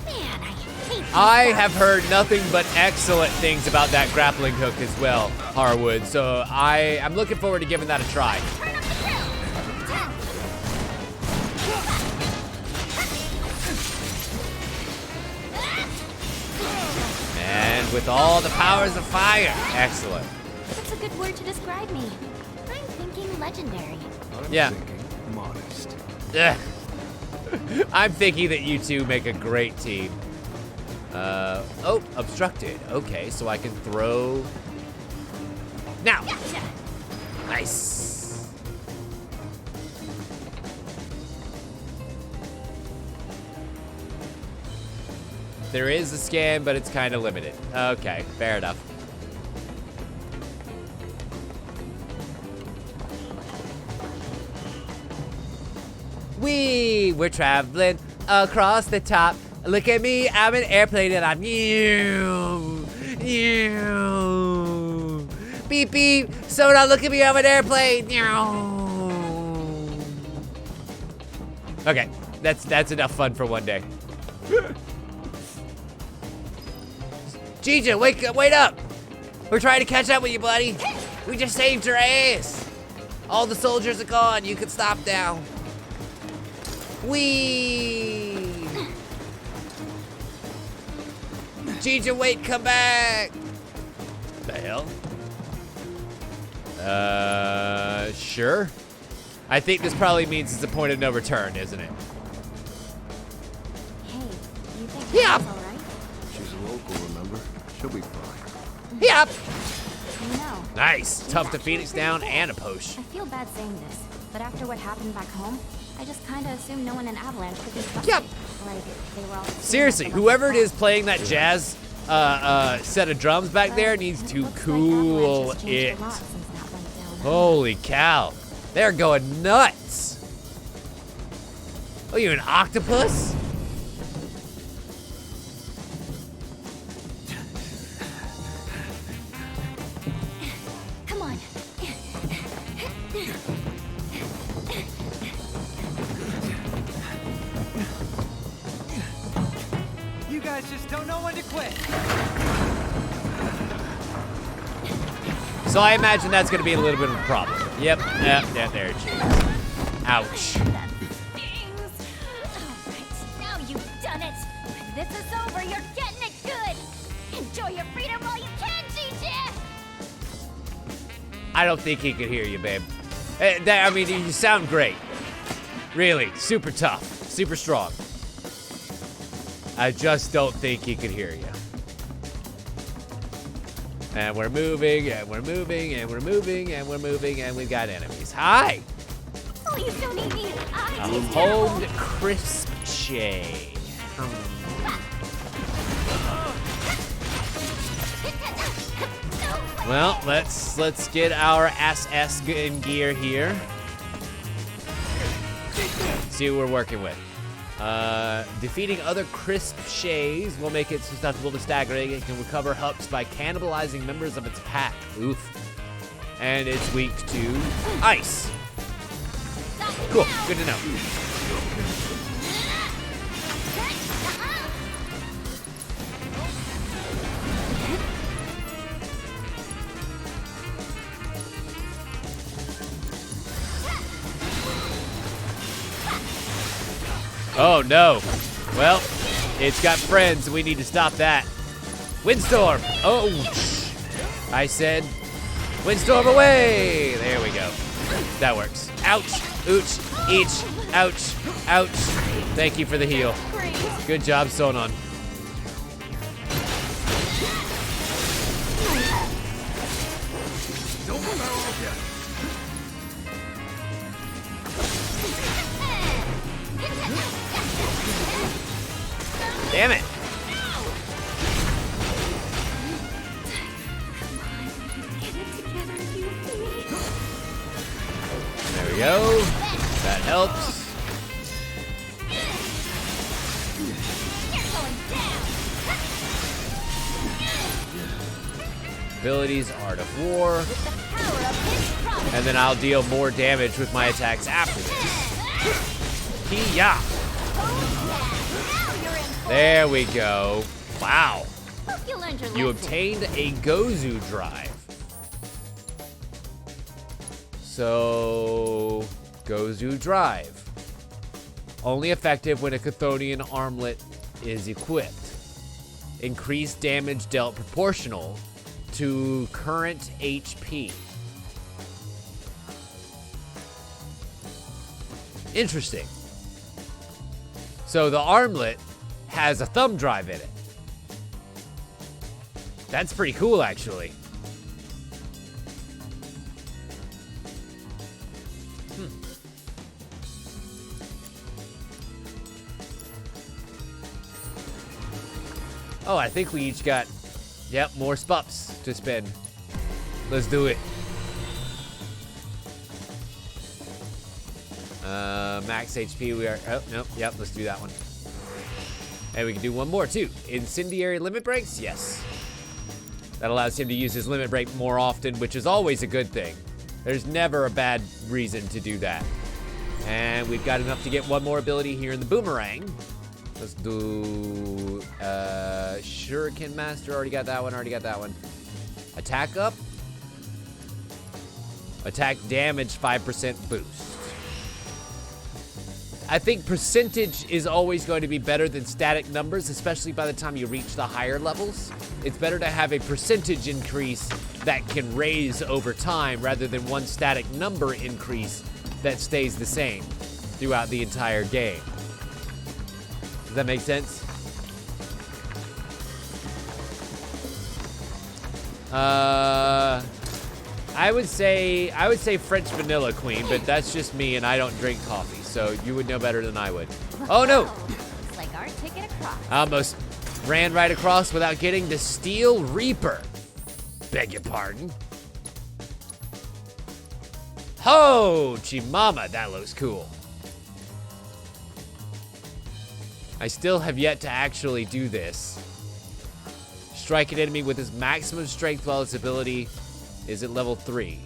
Man, I hate these I guys. have heard nothing but excellent things about that grappling hook as well, Harwood. So I'm looking forward to giving that a try. Turn up the drill. And with all the powers of fire. Excellent. That's a good word to describe me. I'm thinking legendary. I'm Yeah. thinking modest. Ugh. I'm thinking that you two make a great team. Oh, obstructed. Okay, so I can throw. Now. Nice. There is a scan, but it's kind of limited. Okay, fair enough. We're traveling across the top. Look at me, I'm an airplane and I'm you. Beep beep. Soda, look at me, I'm an airplane. Okay, that's enough fun for one day. Jija, wait up! We're trying to catch up with you, buddy. We just saved your ass. All the soldiers are gone. You can stop now. Wee! Jija, wait, come back! The hell? Sure. I think this probably means it's a point of no return, isn't it? Hey, you think Yeah. that's all right? She's a local, remember? She'll be fine. Yep. No. Nice. Tough to Phoenix down and a push. I feel bad saying this, but after what happened back home, I just kind of assumed no one in Avalanche could be trusted. Yep. Like, they were all Seriously, whoever it is playing that jazz set of drums back there needs to cool it. Holy cow. They're going nuts. Oh, you an octopus? Come on. You guys just don't know when to quit. So I imagine that's going to be a little bit of a problem. Yep, there it is. Ouch. Now you've done it. When this is over, you're getting it good. Enjoy your freedom while you can, Gigi. I don't think he could hear you, babe. I mean, you sound great. Really, super tough, super strong. I just don't think he could hear you. And we're moving, and we're moving, and we're moving, and we're moving, and we've got enemies. Hi! Please don't eat me. A homed crisp shade. Well, let's get our ass in gear here. See what we're working with. Defeating other crisp shays will make it susceptible to staggering. It can recover hups by cannibalizing members of its pack. Oof. And it's weak to ice. Cool, good to know. Oh no. Well, it's got friends, and we need to stop that. Windstorm! Oh, I said, windstorm away! There we go. That works. Ouch, ooch, each, ouch, ouch. Thank you for the heal. Good job, Sonon. Damn it. There we go. That helps. Abilities, Art of War. And then I'll deal more damage with my attacks after this. Hiya! There we go. Wow. You obtained a Gozu drive. So, Gozu drive. Only effective when a Chthonian armlet is equipped. Increased damage dealt proportional to current HP. Interesting. So the armlet has a thumb drive in it. That's pretty cool, actually. Oh, I think we each got, yep, more spups to spend. Let's do it. Max HP, we are, oh, nope, yep, let's do that one. And we can do one more, too. Incendiary limit breaks? Yes. That allows him to use his limit break more often, which is always a good thing. There's never a bad reason to do that. And we've got enough to get one more ability here in the boomerang. Let's do Shuriken Master. Already got that one. Attack up. Attack damage 5% boost. I think percentage is always going to be better than static numbers, especially by the time you reach the higher levels. It's better to have a percentage increase that can raise over time rather than one static number increase that stays the same throughout the entire game. Does that make sense? I would say French vanilla queen, but that's just me and I don't drink coffee, so you would know better than I would. Oh no! Looks like our ticket across. I almost ran right across without getting the Steel Reaper. Beg your pardon. Ho, Chimama, that looks cool. I still have yet to actually do this. Strike an enemy with his maximum strength while its ability is at level 3.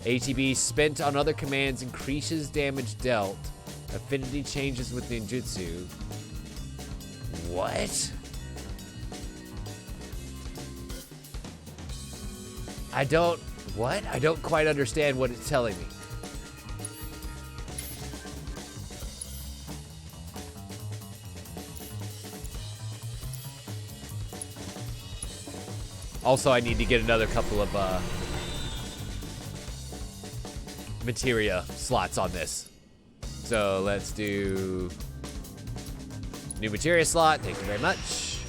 ATB spent on other commands increases damage dealt. Affinity changes with ninjutsu. What? I don't quite understand what it's telling me. Also, I need to get another couple of materia slots on this. So let's do new materia slot. Thank you very much.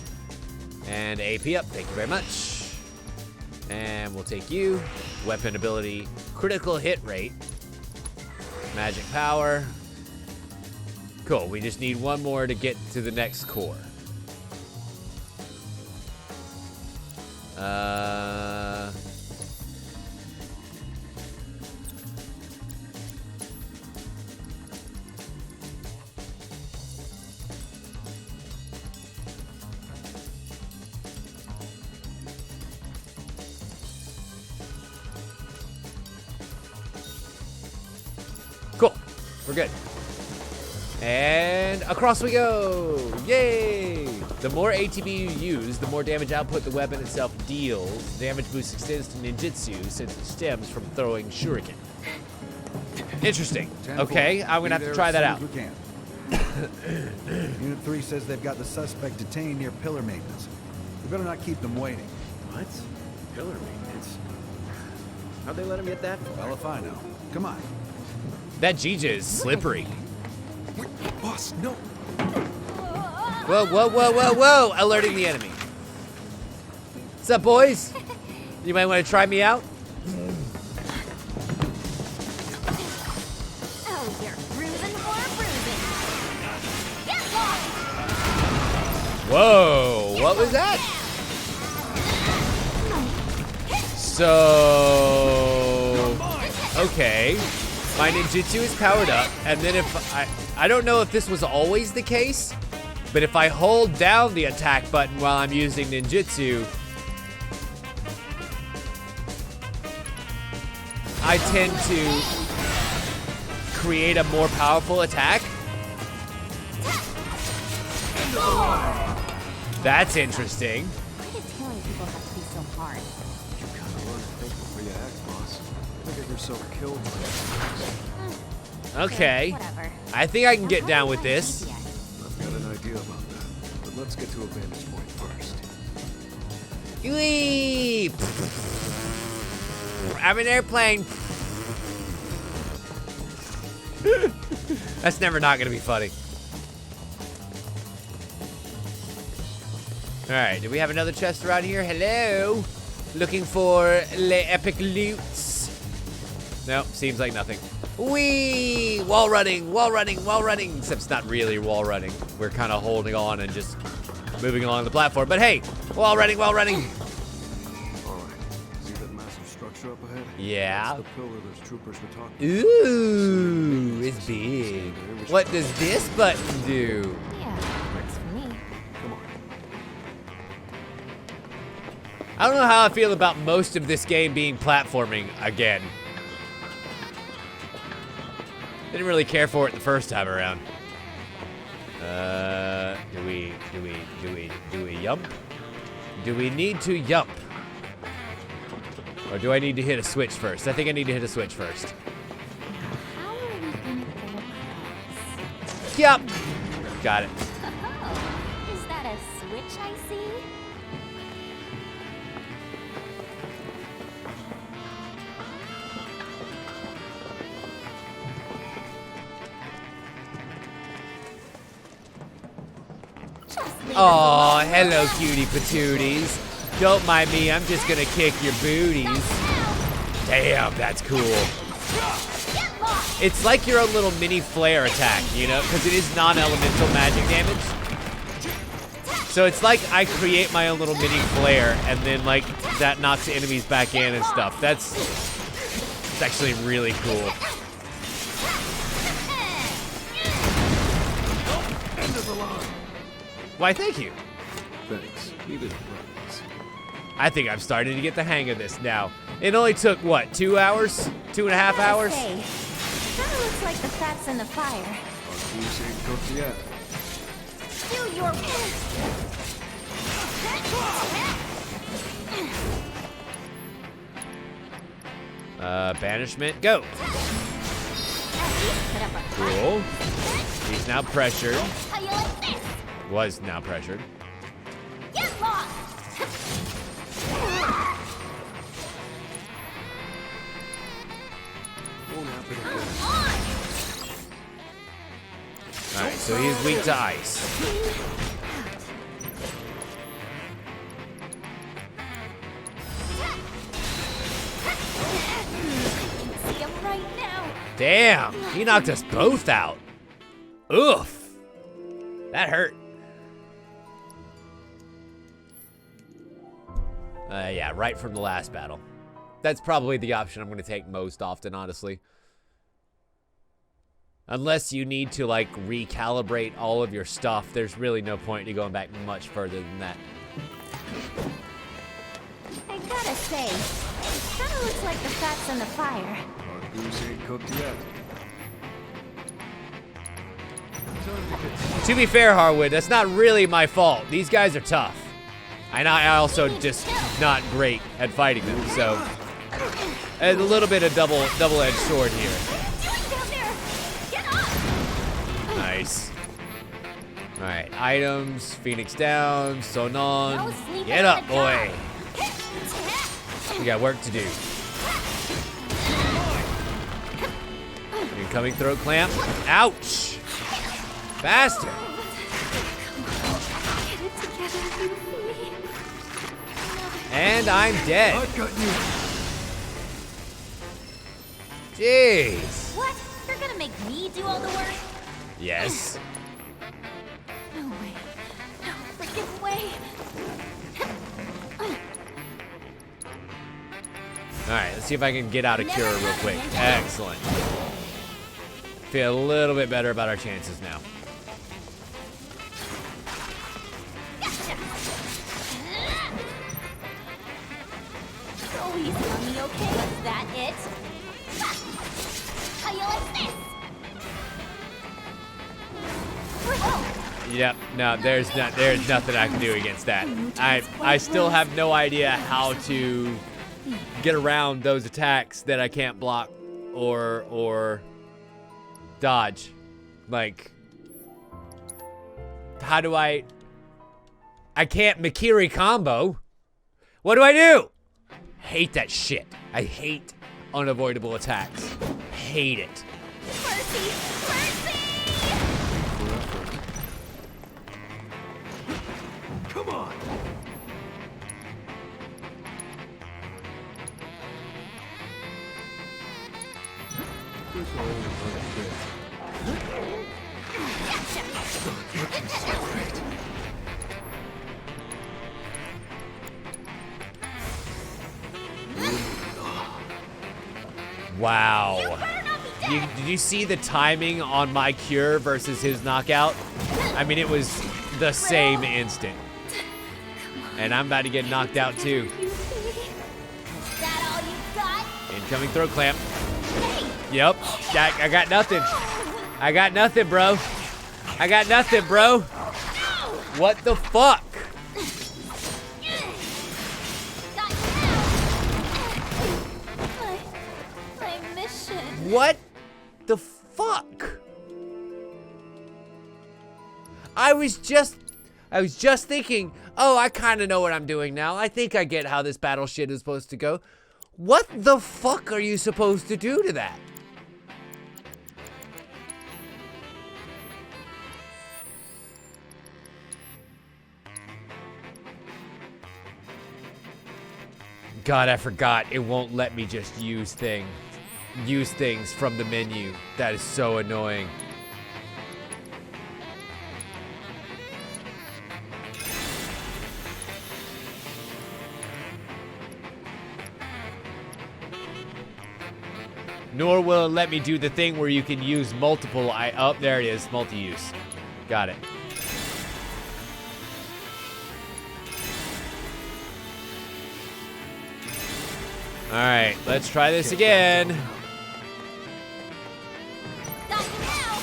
And AP up. Thank you very much. And we'll take you. Weapon ability, critical hit rate, magic power. Cool. We just need one more to get to the next core. Cool. We're good. And across we go! Yay! The more ATB you use, the more damage output the weapon itself deals. Damage boost extends to ninjutsu since it stems from throwing shuriken. Interesting. Okay, I'm gonna have to try that out. Unit 3 says they've got the suspect detained near pillar maintenance. We better not keep them waiting. What? Pillar maintenance? How'd they let him get that far? Well, if I know. Come on. That Jija is slippery. Wait, boss, no. Whoa, whoa, whoa, whoa, whoa! Alerting the enemy. What's up, boys? You might want to try me out. Oh, you're bruising for bruising. Get lost! Whoa, what was that? So, okay. My ninjutsu is powered up, and then if I don't know if this was always the case, but if I hold down the attack button while I'm using ninjutsu, I tend to create a more powerful attack. That's interesting. Why do killing people have to be so hard? You gotta learn to think before you act, boss. Don't get yourself killed. Okay. Whatever. I think I can get down with this. I've got an idea about that, but let's get to a vantage point first. Whee! I'm an airplane. That's never not gonna be funny. Alright, do we have another chest around here? Hello? Looking for le epic loots. No, seems like nothing. Whee! Wall running, wall running, wall running. Except it's not really wall running. We're kind of holding on and just moving along the platform. But hey, wall running, wall running. Alright, see that massive structure up ahead? Yeah. That's the pillar those troopers were talking about. Ooh, it's big. What does this button do? Yeah, works for me. Come on. I don't know how I feel about most of this game being platforming again. Didn't really care for it the first time around. Do we yump? Do we need to yump? Or do I need to hit a switch first? I think I need to hit a switch first. How are we gonna go across? Yup. Got it. Oh, is that a switch I see? Oh, hello, cutie patooties. Don't mind me, I'm just gonna kick your booties. Damn, that's cool. It's like your own little mini flare attack, you know, because it is non-elemental magic damage. So it's like I create my own little mini flare, and then like that knocks enemies back in and stuff. It's actually really cool. Why, thank you. Thanks. Needed practice. I think I'm starting to get the hang of this now. It only took, what, 2 hours? 2.5 hours? Hey, kinda looks like the fat's in the fire. Our goose ain't cooked yet. Do your Banishment, go. Cool. He's now pressured. How you like this? Was now pressured. Get lost! Won't happen again. Alright, so he's weak to ice. See him right now. Damn, he knocked us both out. Oof. That hurt. Yeah, right from the last battle. That's probably the option I'm going to take most often, honestly. Unless you need to, like, recalibrate all of your stuff, there's really no point in going back much further than that. I gotta say, kinda looks like the fat's in the fire. Our goose ain't cooked yet. To be fair, Harwood, that's not really my fault. These guys are tough. And I also just not great at fighting them, so a little bit of double-edged sword here. Nice. All right, items, Phoenix down, Sonon. Get up, boy. We got work to do. Incoming throat clamp. Ouch. Faster. And I'm dead. I got you. Jeez. What? You're gonna make me do all the work? Yes. No way. No freaking way. All right, let's see if I can get out of Cure real quick. Excellent. Feel a little bit better about our chances now. Go easy on me, okay? Was that it? How you like this? Yep. No, there's nothing I can do against that. I still have no idea how to get around those attacks that I can't block or dodge. Like, how do I I can't Mikiri combo. What do I do? Hate that shit. I hate unavoidable attacks. Hate it. Mercy! Mercy! Come on! Wow. Did you see the timing on my cure versus his knockout? I mean, it was the same instant. And I'm about to get knocked out too. Is that all you got? Incoming throat clamp. Yep. I got nothing. I got nothing, bro. I got nothing, bro. What the fuck? My mission. What the fuck? I was just thinking, oh, I kind of know what I'm doing now. I think I get how this battle shit is supposed to go. What the fuck are you supposed to do to that? God, I forgot. It won't let me just use things from the menu. That is so annoying. Nor will it let me do the thing where you can use multiple. Oh, there it is. Multi-use. Got it. All right, let's try this again. Got you now.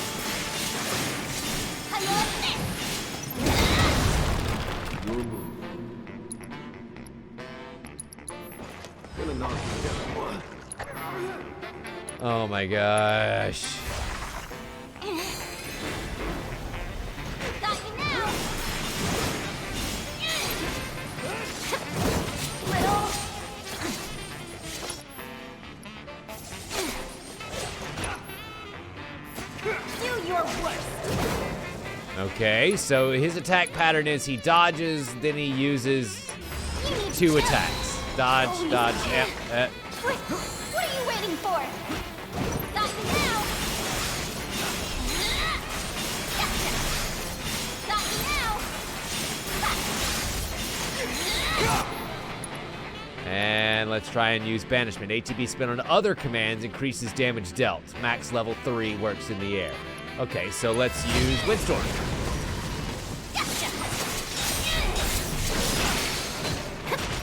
Gonna knock you down, boy. Oh my gosh. Got you now. Little. Do your worst. Okay, so his attack pattern is he dodges, then he uses 2 attacks. Dodge, dodge, yep. What are you waiting for? Got you now. Got you now. And let's try and use banishment. ATB spin on other commands increases damage dealt. Max level 3 works in the air. Okay, so let's use Windstorm.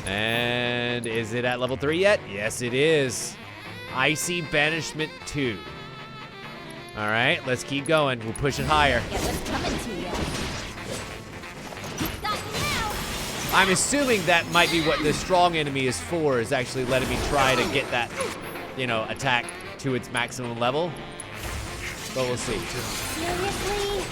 And is it at level 3 yet? Yes, it is. Icy Banishment 2. All right, let's keep going. We'll push it higher. Yeah, what's coming to you? Got you now. I'm assuming that might be what the strong enemy is for, is actually letting me try to get that, you know, attack to its maximum level. But we'll see. Seriously?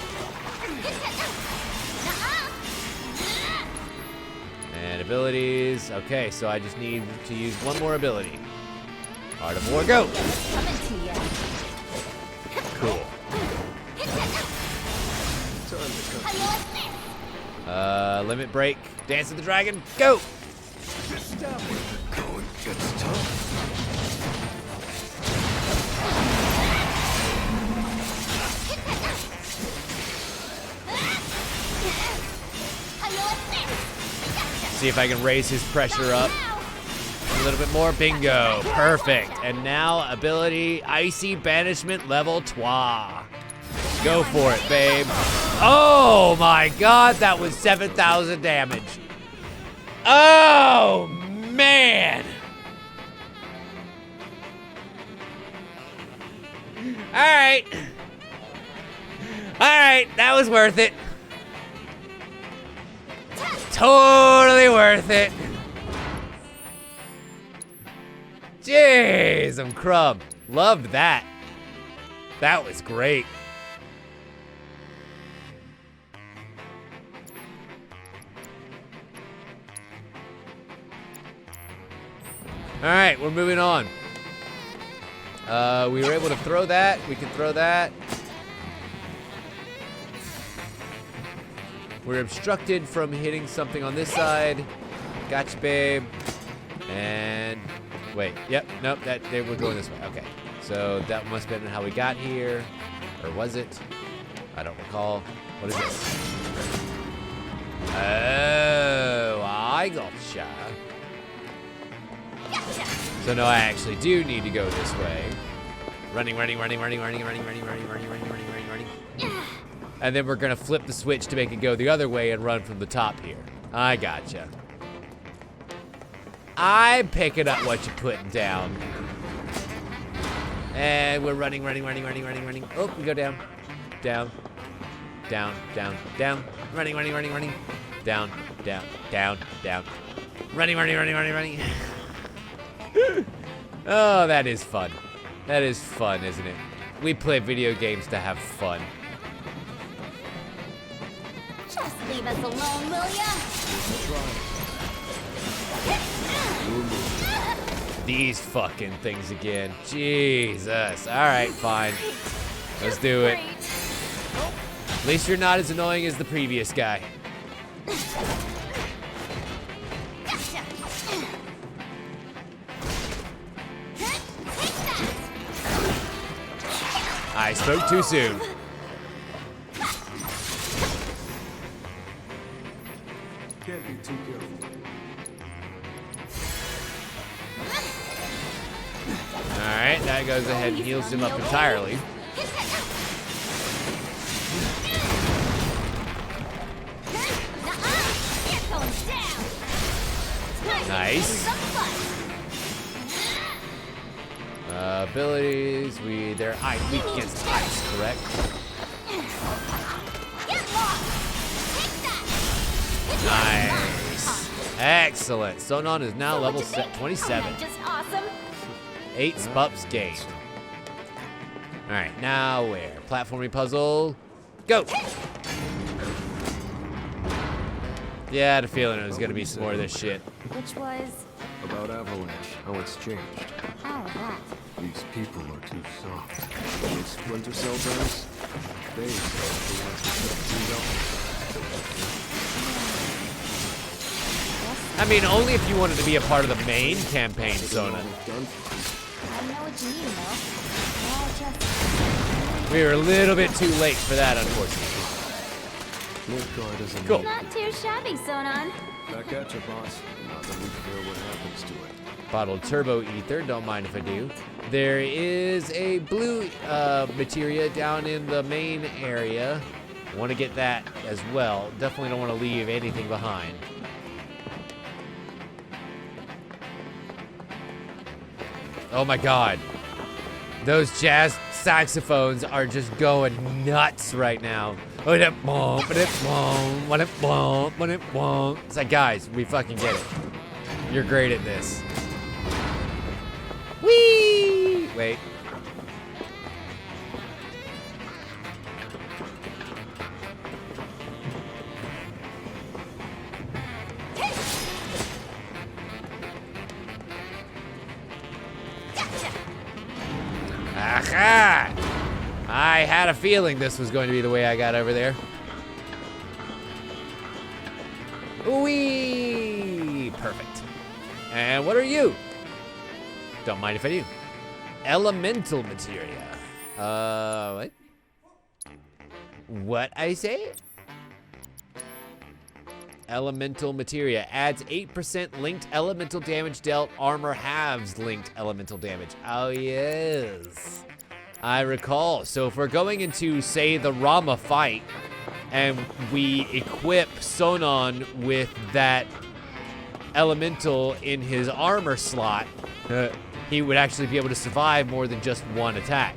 And abilities. Okay, so I just need to use one more ability. Art of War, go! Coming to you. Cool. Limit break. Dance of the Dragon, go! Going gets tough. See if I can raise his pressure up a little bit more. Bingo. Perfect. And now ability Icy Banishment level 2. Go for it, babe. Oh my god, that was 7,000 damage. Oh man. All right. All right, that was worth it. Totally worth it. Jeez, I'm crumb. Loved that. That was great. All right, we're moving on. We were able to throw that. We can throw that. We're obstructed from hitting something on this side. Gotcha, babe. And wait, yep, nope, we're going this way. Okay, so that must have been how we got here. Or was it? I don't recall. What is this? Oh, I gotcha. So no, I actually do need to go this way. Running. And then we're gonna flip the switch to make it go the other way and run from the top here. I gotcha. I'm picking up what you're putting down. And we're running. Oh, we go down. Down. Running. Down. Running. Oh, that is fun. That is fun, isn't it? We play video games to have fun. Just leave us alone, will ya? These fucking things again. Jesus. All right, fine. Let's do it. At least you're not as annoying as the previous guy. I spoke too soon. Can't be too careful. Alright, that goes ahead and heals him up entirely. Nice. Abilities, they're weak against ice, correct? Nice. Excellent. Sonon is now level 27. Just awesome. 8 spups gained. Alright, now where? Platforming puzzle. Go! Yeah, I had a feeling it was gonna be some more of this shit. Which was? About Avalanche, how it's changed. Oh, that. These people are too soft. Those splinter cell guys, they are the ones who shut things up. I mean, only if you wanted to be a part of the main campaign, Sona. I know what you mean, though. We were a little bit too late for that, unfortunately. Cool. Not too shabby, Sonon. Back at you, boss. Not that we care what happens to it. Bottled turbo ether, don't mind if I do. There is a blue materia down in the main area. Want to get that as well. Definitely don't want to leave anything behind. Oh my god. Those jazz saxophones are just going nuts right now. It's like, guys, we fucking get it. You're great at this. Whee! Wait. Aha! I had a feeling this was going to be the way I got over there. Whee! Perfect. And what are you? Don't mind if I do. Elemental materia. What? What I say? Elemental materia adds 8% linked elemental damage dealt. Armor halves linked elemental damage. Oh yes, I recall. So if we're going into, say, the Rama fight, and we equip Sonon with that elemental in his armor slot, he would actually be able to survive more than just one attack.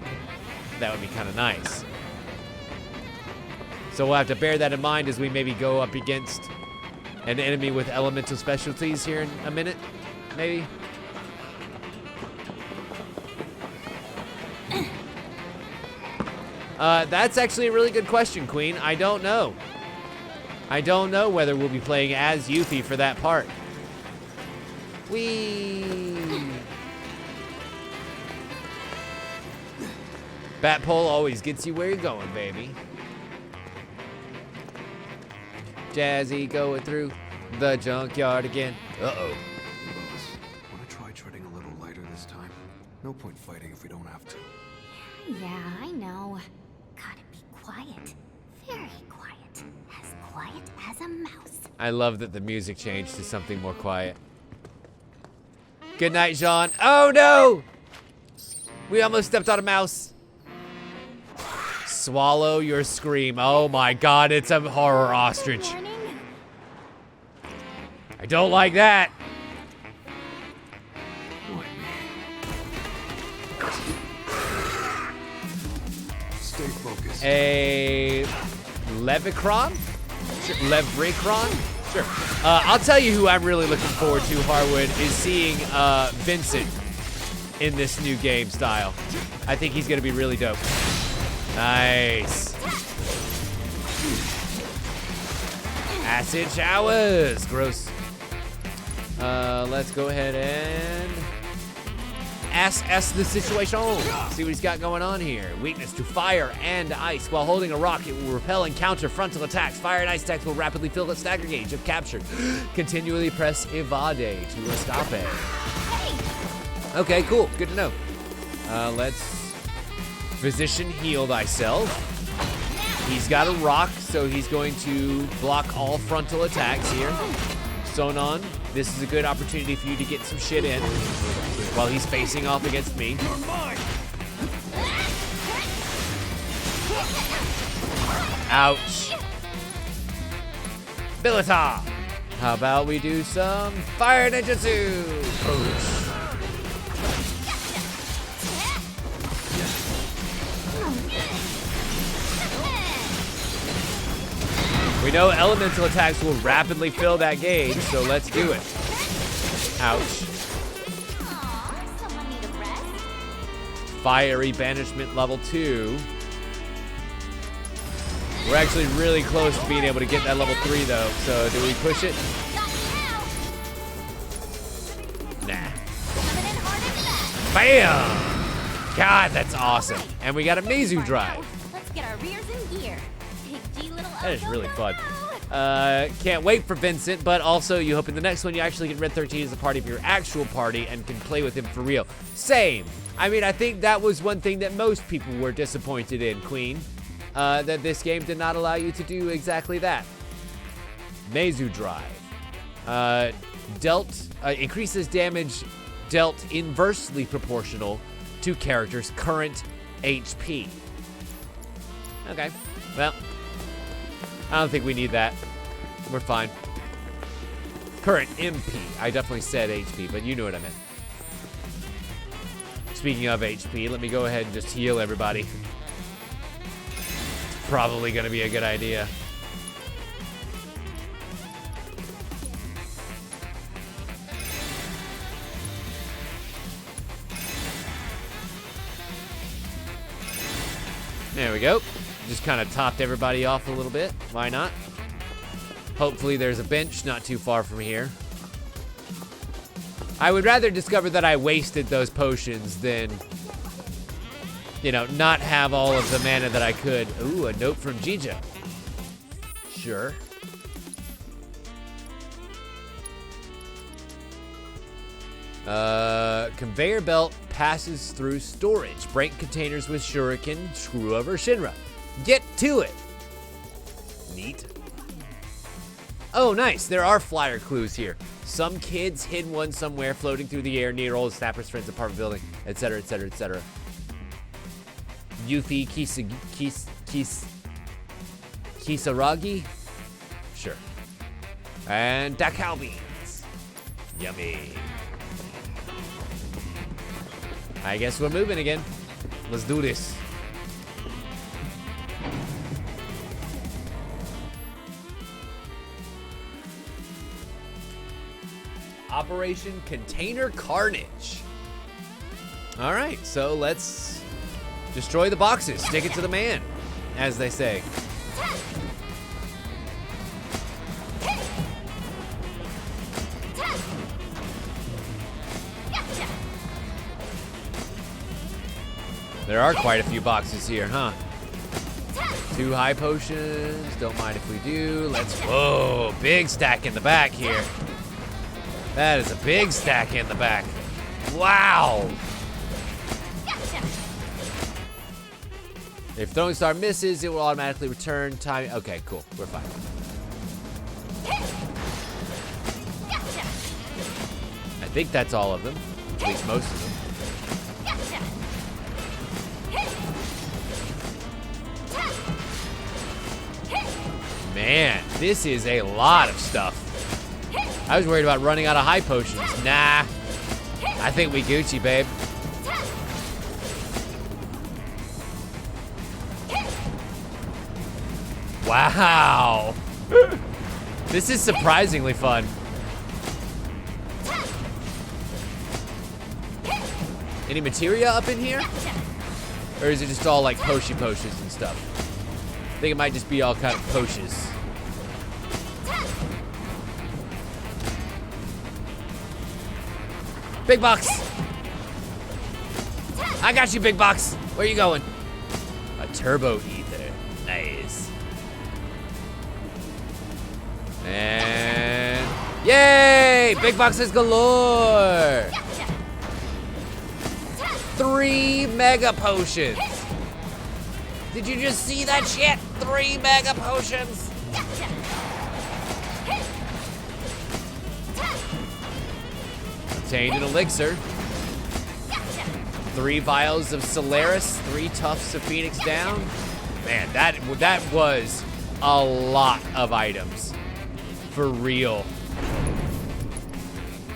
That would be kind of nice. So we'll have to bear that in mind as we maybe go up against an enemy with elemental specialties here in a minute, maybe. That's actually a really good question, Queen. I don't know. I don't know whether we'll be playing as Yuffie for that part. Whee! Bat pole always gets you where you're going, baby. Jazzy going through the junkyard again. Uh-oh. Boss, wanna try treading a little lighter this time? No point fighting if we don't have to. Yeah, I know. Gotta be quiet. Very quiet. As quiet as a mouse. I love that the music changed to something more quiet. Good night, Jean. Oh no! We almost stepped on a mouse. Swallow your scream. Oh my god, it's a horror ostrich. I don't like that. Stay focused. A Levicron? Sure. Levricron? Sure. I'll tell you who I'm really looking forward to, Harwood, is seeing Vincent in this new game style. I think he's gonna be really dope. Nice. Acid showers. Gross. Let's go ahead and assess the situation. See what he's got going on here. Weakness to fire and ice. While holding a rock, it will repel and counter frontal attacks. Fire and ice attacks will rapidly fill the stagger gauge if captured. Continually press evade to escape. Okay, cool. Good to know. Let's physician heal thyself. He's got a rock, so he's going to block all frontal attacks here. Sonon, this is a good opportunity for you to get some shit in while he's facing off against me. Ouch. Bilita. How about we do some fire ninjutsu? Oosh. We know elemental attacks will rapidly fill that gauge, so let's do it. Ouch. Fiery banishment level 2. We're actually really close to being able to get that level 3 though, so do we push it? Nah. Bam! God, that's awesome. And we got a Mizu drive. Let's get our rears in gear. That is really fun. Can't wait for Vincent, but also you hope in the next one you actually get Red 13 as a part of your actual party and can play with him for real. Same. I mean, I think that was one thing that most people were disappointed in, Queen. That this game did not allow you to do exactly that. Mizu drive. Increases damage dealt inversely proportional to character's current HP. Okay, well, I don't think we need that. We're fine. Current MP. I definitely said HP, but you know what I meant. Speaking of HP, let me go ahead and just heal everybody. It's probably gonna be a good idea. There we go. Just kind of topped everybody off a little bit. Why not? Hopefully there's a bench not too far from here. I would rather discover that I wasted those potions than, you know, not have all of the mana that I could. Ooh, a note from Jija. Sure. Conveyor belt passes through storage. Break containers with shuriken. Screw over Shinra. Get to it. Neat. Oh, nice. There are flyer clues here. Some kids hidden one somewhere floating through the air near old Snapper's friend's apartment building, etc., etc., etc. Yuffie Kisaragi? Sure. And Dakao beans. Yummy. I guess we're moving again. Let's do this. Operation Container Carnage. All right, so let's destroy the boxes. Stick it to the man, as they say. There are quite a few boxes here, huh? 2 high potions. Don't mind if we do. Let's. Whoa, big stack in the back here. That is a big stack in the back. Wow. If throwing star misses, it will automatically return time. Okay, cool. We're fine. I think that's all of them. At least most of them. Man, this is a lot of stuff. I was worried about running out of high potions. Nah. I think we Gucci, babe. Wow. This is surprisingly fun. Any materia up in here? Or is it just all like potions and stuff? I think it might just be all kind of potions. Big box. I got you, big box. Where you going? A turbo ether. Nice. And yay! Big boxes galore. 3 mega potions. Did you just see that shit? 3 mega potions. Obtained an elixir. 3 vials of Solaris, 3 tufts of Phoenix down. Man, that was a lot of items. For real.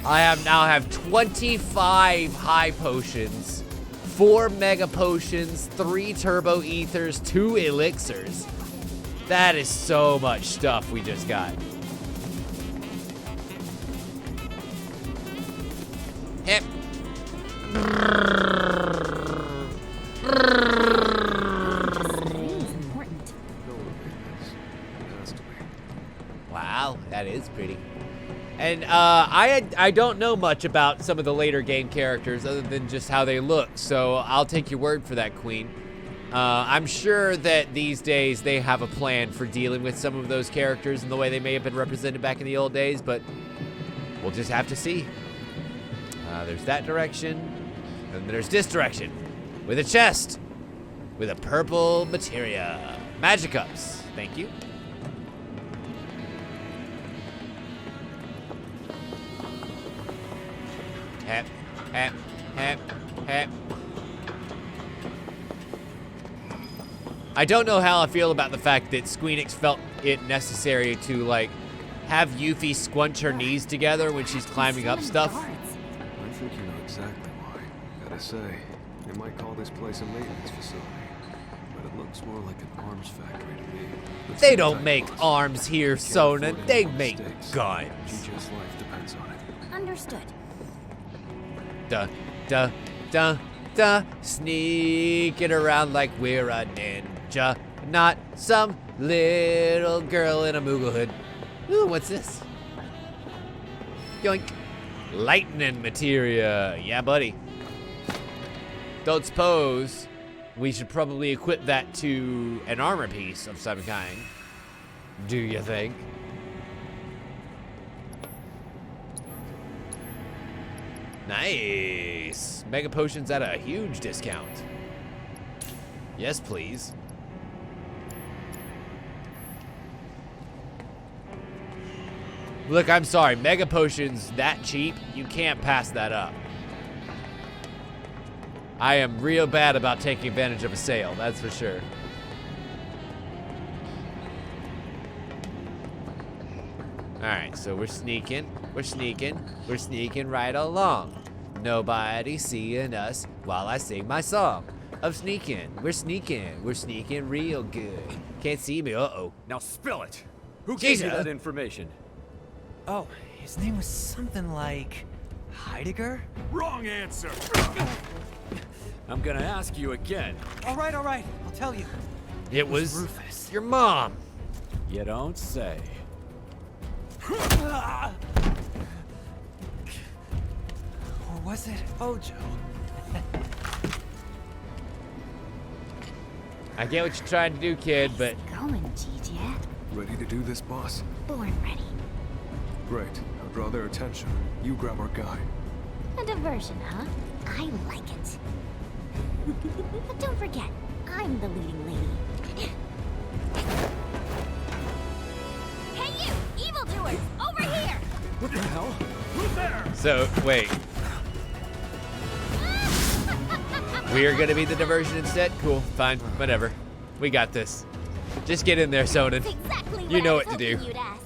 I now have 25 high potions, 4 mega potions, 3 turbo ethers, 2 elixirs. That is so much stuff we just got. Yep. Wow, that is pretty. And I don't know much about some of the later game characters other than just how they look, so I'll take your word for that, Queen. I'm sure that these days they have a plan for dealing with some of those characters in the way they may have been represented back in the old days, but we'll just have to see. There's that direction, and there's this direction, with a chest, with a purple materia. Magic ups, thank you. Hep, hep, hep, hep. I don't know how I feel about the fact that Squeenix felt it necessary to, like, have Yuffie squunch her knees together when she's climbing up stuff. I think you know exactly why. Gotta say, they might call this place a maintenance facility, but it looks more like an arms factory to me. They don't make arms here, Sona. They make guns. GG's life depends on it. Understood. Duh, duh, duh, duh. Sneaking around like we're a ninja, not some little girl in a Moogle hood. Ooh, what's this? Yoink. Lightning materia. Yeah, buddy. Don't suppose we should probably equip that to an armor piece of some kind. Do you think? Nice. Mega potions at a huge discount. Yes, please. Look, I'm sorry. Mega potions that cheap, you can't pass that up. I am real bad about taking advantage of a sale, that's for sure. Alright, so we're sneaking right along. Nobody seeing us while I sing my song of sneaking. We're sneaking real good. Can't see me, uh-oh. Now spill it. Who gave you that information? Oh, his name was something like Heidegger? Wrong answer. I'm gonna ask you again. All right, I'll tell you. It was Rufus. your mom. You don't say. Or was it Ojo? I get what you're trying to do, kid, but Going, Gigi. Ready to do this, boss? Born ready. Great. I'll draw their attention. You grab our guy. A diversion, huh? I like it. But don't forget, I'm the leading lady. Hey you, evildoers! Over here! What the hell? Who's there? so wait. We are gonna be the diversion instead? Cool, fine, whatever. We got this. Just get in there, Sonnen. That's exactly You know I was what to do. hoping you'd ask.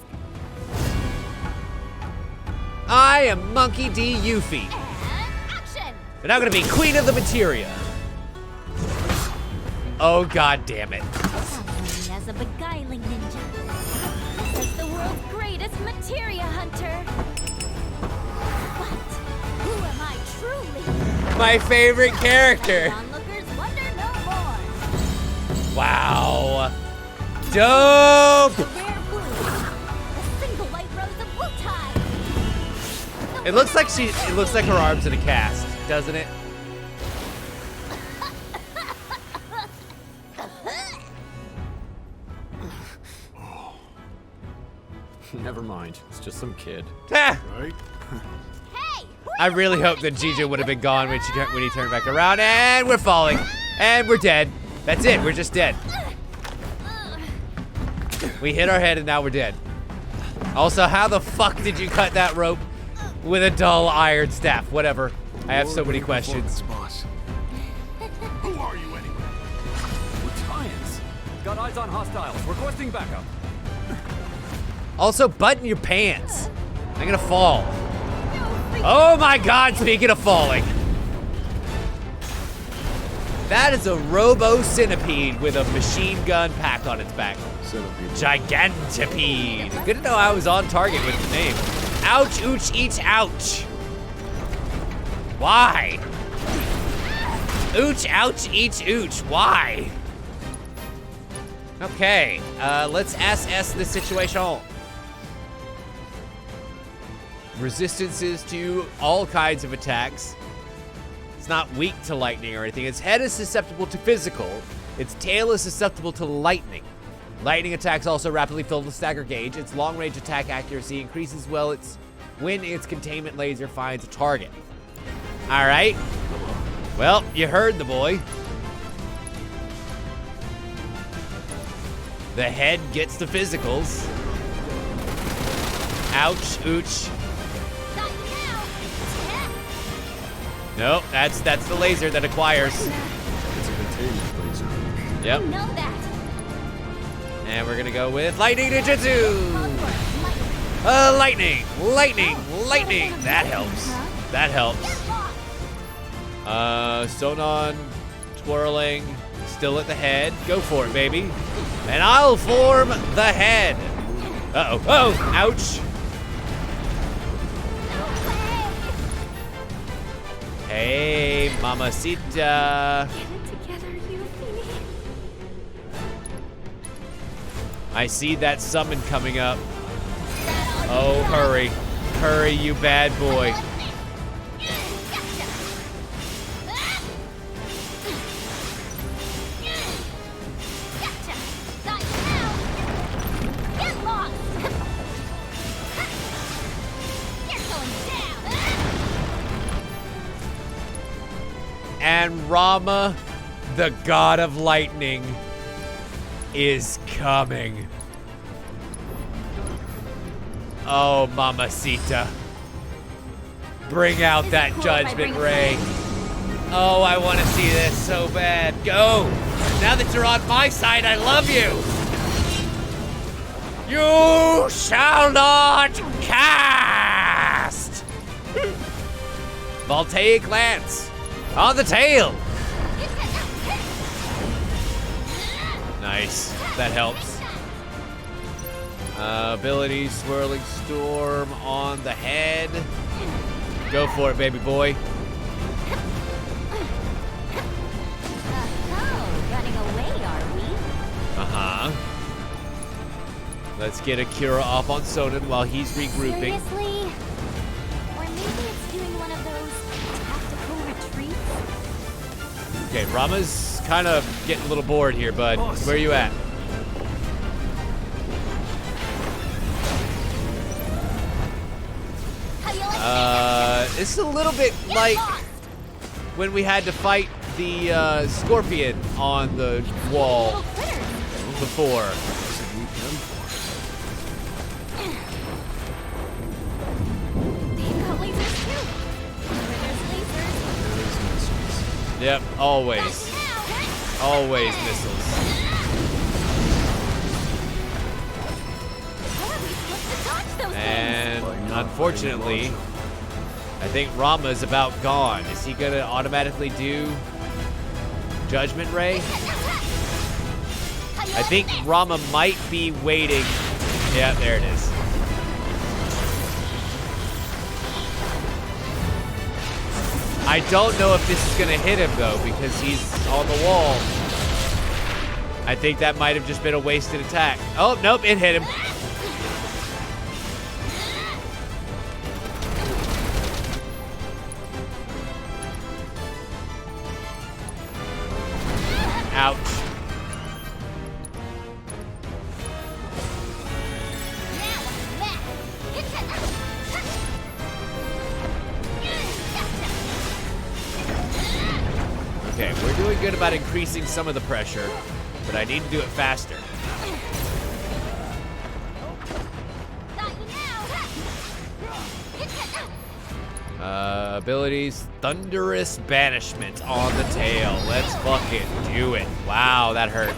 I am Monkey D. Yuffie, And action! and I'm gonna be Queen of the Materia. Oh, god damn it. Known as a beguiling ninja. This is the world's greatest materia hunter. But who am I truly? My favorite character. Onlookers wonder no more. Wow. Dope. The rare blue, a single white rose of Wutai. It looks like her arm's in a cast, doesn't it? Never mind. It's just some kid. Ah, Right? Hey! I really hope that Gigi would have been gone when he turned back around, and we're falling, and we're dead. That's it. We're just dead. We hit our head, and now we're dead. Also, how the fuck did you cut that rope with a dull iron staff? Whatever. I have so many questions. Boss. Who are you anyway? Science. Got eyes on hostiles. Requesting backup. Also, button your pants. I'm gonna fall. Oh my god, speaking of falling. That is a robo-centipede with a machine gun pack on its back. Gigantipede. Good to know I was on target with the name. Ouch, ooch, each, ouch. Why? Ooch, ouch, each, ooch. Why? Okay, let's SS this situation. Resistances to all kinds of attacks. It's not weak to lightning or anything. Its head is susceptible to physical. Its tail is susceptible to lightning. Lightning attacks also rapidly fill the stagger gauge. Its long-range attack accuracy increases when its containment laser finds a target. All right. Well, you heard the boy. The head gets the physicals. Ouch, ooch. Nope, that's the laser that acquires. It's a containment laser. Yep. You know that. And we're gonna go with lightning ninjutsu. Lightning, lightning, lightning. That helps. That helps. Sonon, twirling, still at the head. Go for it, baby. And I'll form the head. Uh-oh. Oh, ouch. Hey, mamacita. Get it together, Yuffie. I see that summon coming up. Oh, hurry. Hurry, you bad boy. Get lost! You're going down! And Rama, the god of lightning, is coming. Oh, mamacita. Bring out that judgment ray. Oh, I want to see this so bad. Go. Now that you're on my side, I love you. You shall not cast. Voltaic Lance. On the tail. Nice. That helps. Ability, Swirling Storm on the head. Go for it, baby boy. Oh, running away, are we? Uh-huh. Let's get Akira off on Sonnen while he's regrouping. Seriously? Or maybe it's doing one of those tactical retreats? Okay, Rama's kind of getting a little bored here, bud. Where are you at? It's a little bit like when we had to fight the scorpion on the wall before. Yep, always. Always missiles. And unfortunately, I think Rama's about gone. Is he gonna automatically do Judgment Ray? I think Rama might be waiting. Yeah, there it is. I don't know if this is gonna hit him though, because he's on the wall. I think that might have just been a wasted attack. Oh, nope, it hit him. Ouch. Okay, we're doing good about increasing some of the pressure, but I need to do it faster. Abilities, Thunderous Banishment on the tail. Let's fucking do it. Wow, that hurt.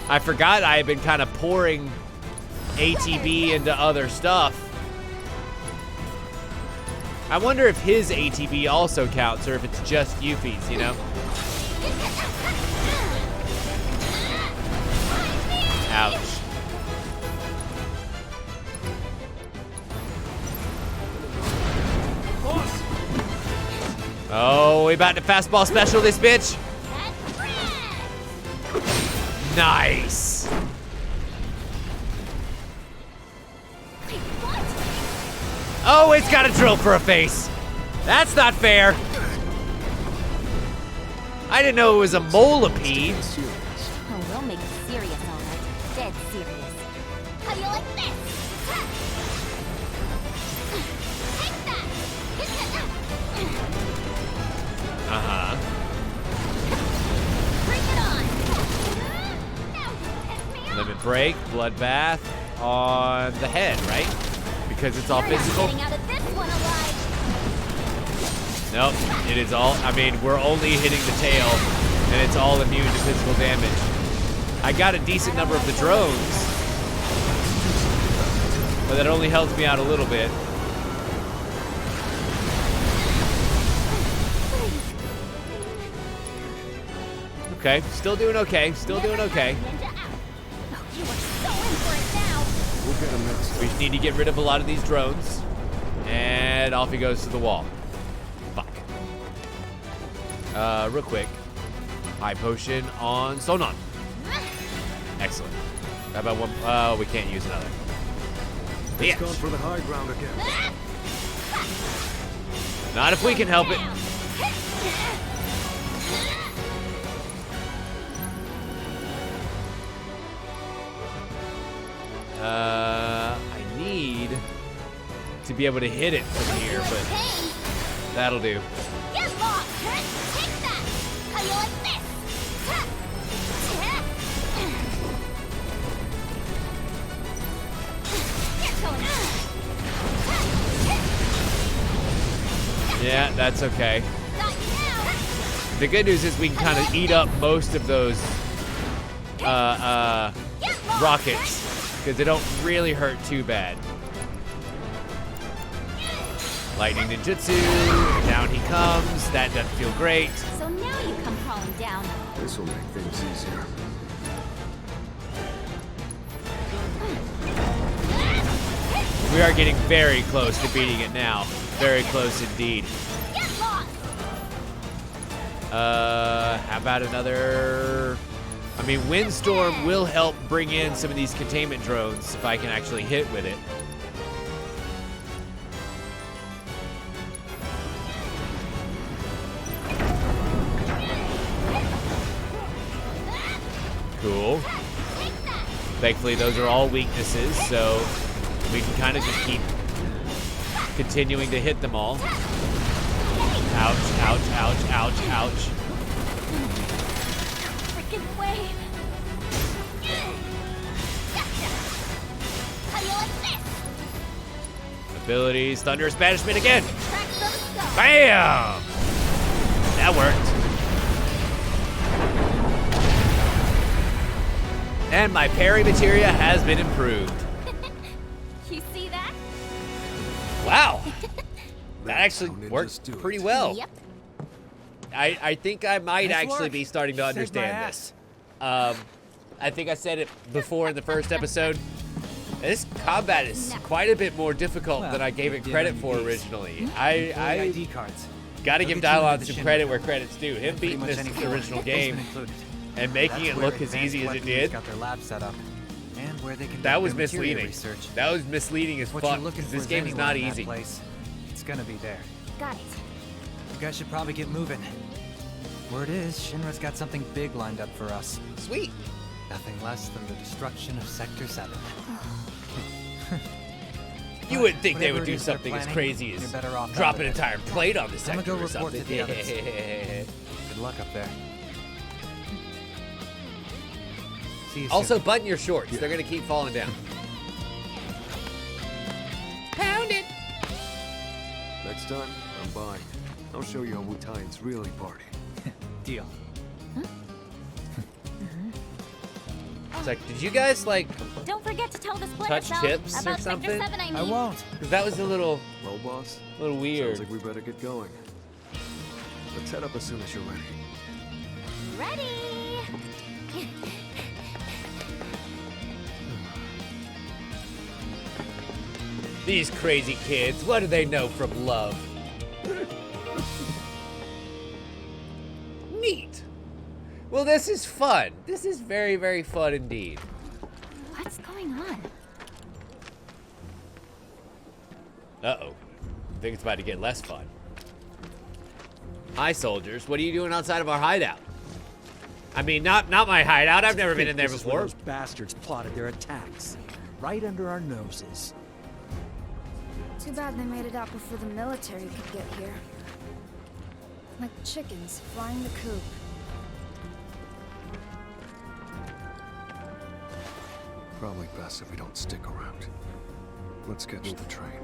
I forgot I had been kind of pouring ATB into other stuff. I wonder if his ATB also counts or if it's just Yuffie's, you know? Ouch. Oh, we about to fastball special this bitch? Nice. Oh, it's got a drill for a face. That's not fair. I didn't know it was a molipede. Oh, we'll make it serious, all right. Dead serious. How do you like this? Take that! Uh-huh. Bring it on! Now you piss me off! Limit break, bloodbath on the head, right? Because it's all physical. Getting out of this one alive. Nope, it is all, I mean, we're only hitting the tail, and it's all immune to physical damage. I got a decent number of the drones, but that only helps me out a little bit. Okay, still doing okay, still doing okay. You are so in for it now. We'll get him next. We just need to get rid of a lot of these drones, and off he goes to the wall. Fuck. Real quick. High potion on Sonon. Excellent. How about one? Oh, we can't use another. It's going for the high ground again. Not if we can help it. I need to be able to hit it from here, but that'll do. Get lost! Take that! How you like this? Yeah, that's okay. The good news is we can kind of eat up most of those rockets because they don't really hurt too bad. Lightning ninjutsu, down he comes. That doesn't feel great. So now you come crawling down. This will make things easier. We are getting very close to beating it now. Very close indeed. Get lost! How about another? I mean, Windstorm will help bring in some of these containment drones if I can actually hit with it. Thankfully, those are all weaknesses, so we can kind of just keep continuing to hit them all. Ouch, ouch, ouch, ouch, ouch. Freaking way. How do you like this? Abilities, Thunderous Banishment again. Crack some skull. Bam! That worked. And my parry materia has been improved. You see that? Wow. That actually worked pretty well. Yep. I think I might Nice actually work. be starting to Saved my understand ass. this. I think I said it before in the first episode. This combat is quite a bit more difficult Well, than I gave it good credit on for these. originally. Employee I ID cards. gotta They'll give get you into Dylon the some Shinra. credit where credit's due. Him Pretty beating much this any original form, game basement included. and making That's it where look as advanced easy as it weapons did, got their lab set up, and where they can that do was their materia misleading. research. That was misleading as What fuck, you're looking because for this is game is anywhere not in that easy. place. It's gonna be there. Got it. You guys should probably get moving. Word is, Shinra's got something big lined up for us. Sweet. Nothing less than the destruction of Sector 7. You wouldn't think they Whatever would it do is they're something as planning, crazy you're as better off out drop of an it. entire plate on the I'ma sector go or report to something. the others. Good luck up there. See you Also, soon. button your shorts. They're gonna keep falling down. Pound it. Next time, I'm by. I'll show you how Wu-Tai's really party. Deal. It's like, did you guys like? Don't forget to tell the splinter Touch cell tips or about something? Sector 7, I mean. I won't. Cause that was a little Well, boss, weird. sounds like we better get going. Let's head up as soon as you're ready. Ready? These crazy kids, what do they know from love? Neat. Well, this is fun. This is very, very fun indeed. What's going on? Uh-oh. I think it's about to get less fun. Hi, soldiers. What are you doing outside of our hideout? I mean, not my hideout. I've never been in there This is where before. those bastards plotted their attacks. Right under our noses. Too bad they made it out before the military could get here. Like chickens flying the coop. Probably best if we don't stick around. Let's catch the train.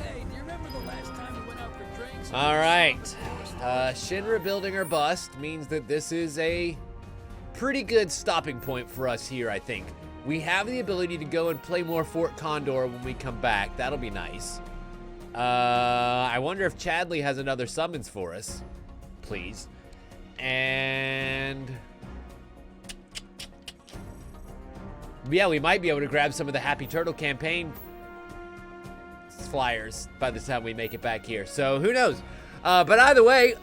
Hey, do you remember the last time we went out for drinks? All right. Shinra building her bust means that this is a pretty good stopping point for us here, I think. We have the ability to go and play more Fort Condor when we come back. That'll be nice. I wonder if Chadley has another summons for us. Please. And yeah, we might be able to grab some of the Happy Turtle campaign flyers by the time we make it back here. So who knows? But either way,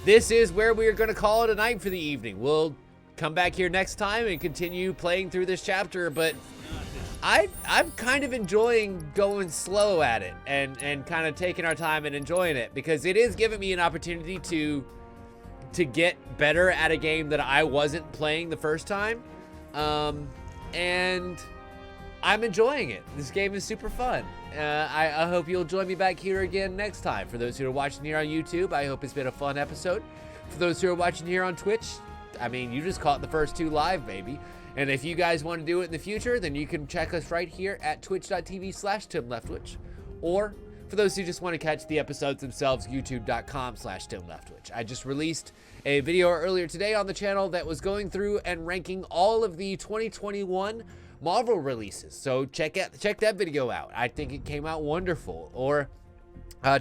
this is where we are going to call it a night for the evening. We'll come back here next time and continue playing through this chapter, but I'm kind of enjoying going slow at it and kind of taking our time and enjoying it, because it is giving me an opportunity to get better at a game that I wasn't playing the first time. And I'm enjoying it. This game is super fun. I hope you'll join me back here again next time. For those who are watching here on YouTube, I hope it's been a fun episode. For those who are watching here on Twitch, I mean, you just caught the first two live, baby. And if you guys want to do it in the future, then you can check us right here at twitch.tv/TimLeftwich. Or for those who just want to catch the episodes themselves, youtube.com/TimLeftwich. I just released a video earlier today on the channel that was going through and ranking all of the 2021 Marvel releases. So check that video out. I think it came out wonderful. Or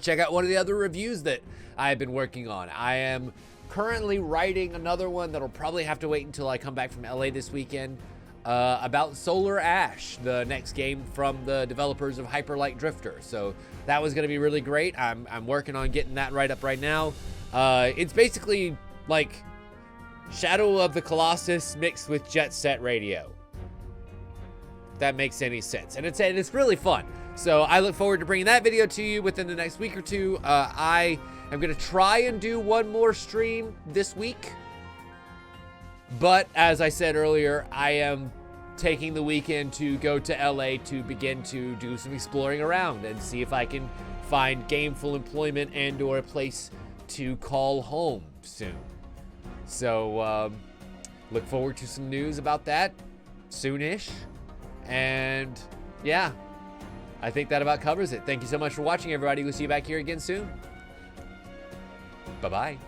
check out one of the other reviews that I've been working on. I am currently writing another one that'll probably have to wait until I come back from LA this weekend, about Solar Ash, the next game from the developers of Hyper Light Drifter. So that was going to be really great. I'm working on getting that right up right now. It's basically like Shadow of the Colossus mixed with Jet Set Radio. If that makes any sense. And it's really fun. So I look forward to bringing that video to you within the next week or two. I am going to try and do one more stream this week. But as I said earlier, I am taking the weekend to go to LA to begin to do some exploring around and see if I can find gainful employment and or a place to call home soon. So look forward to some news about that soonish. And yeah, I think that about covers it. Thank you so much for watching, everybody. We'll see you back here again soon. Bye-bye.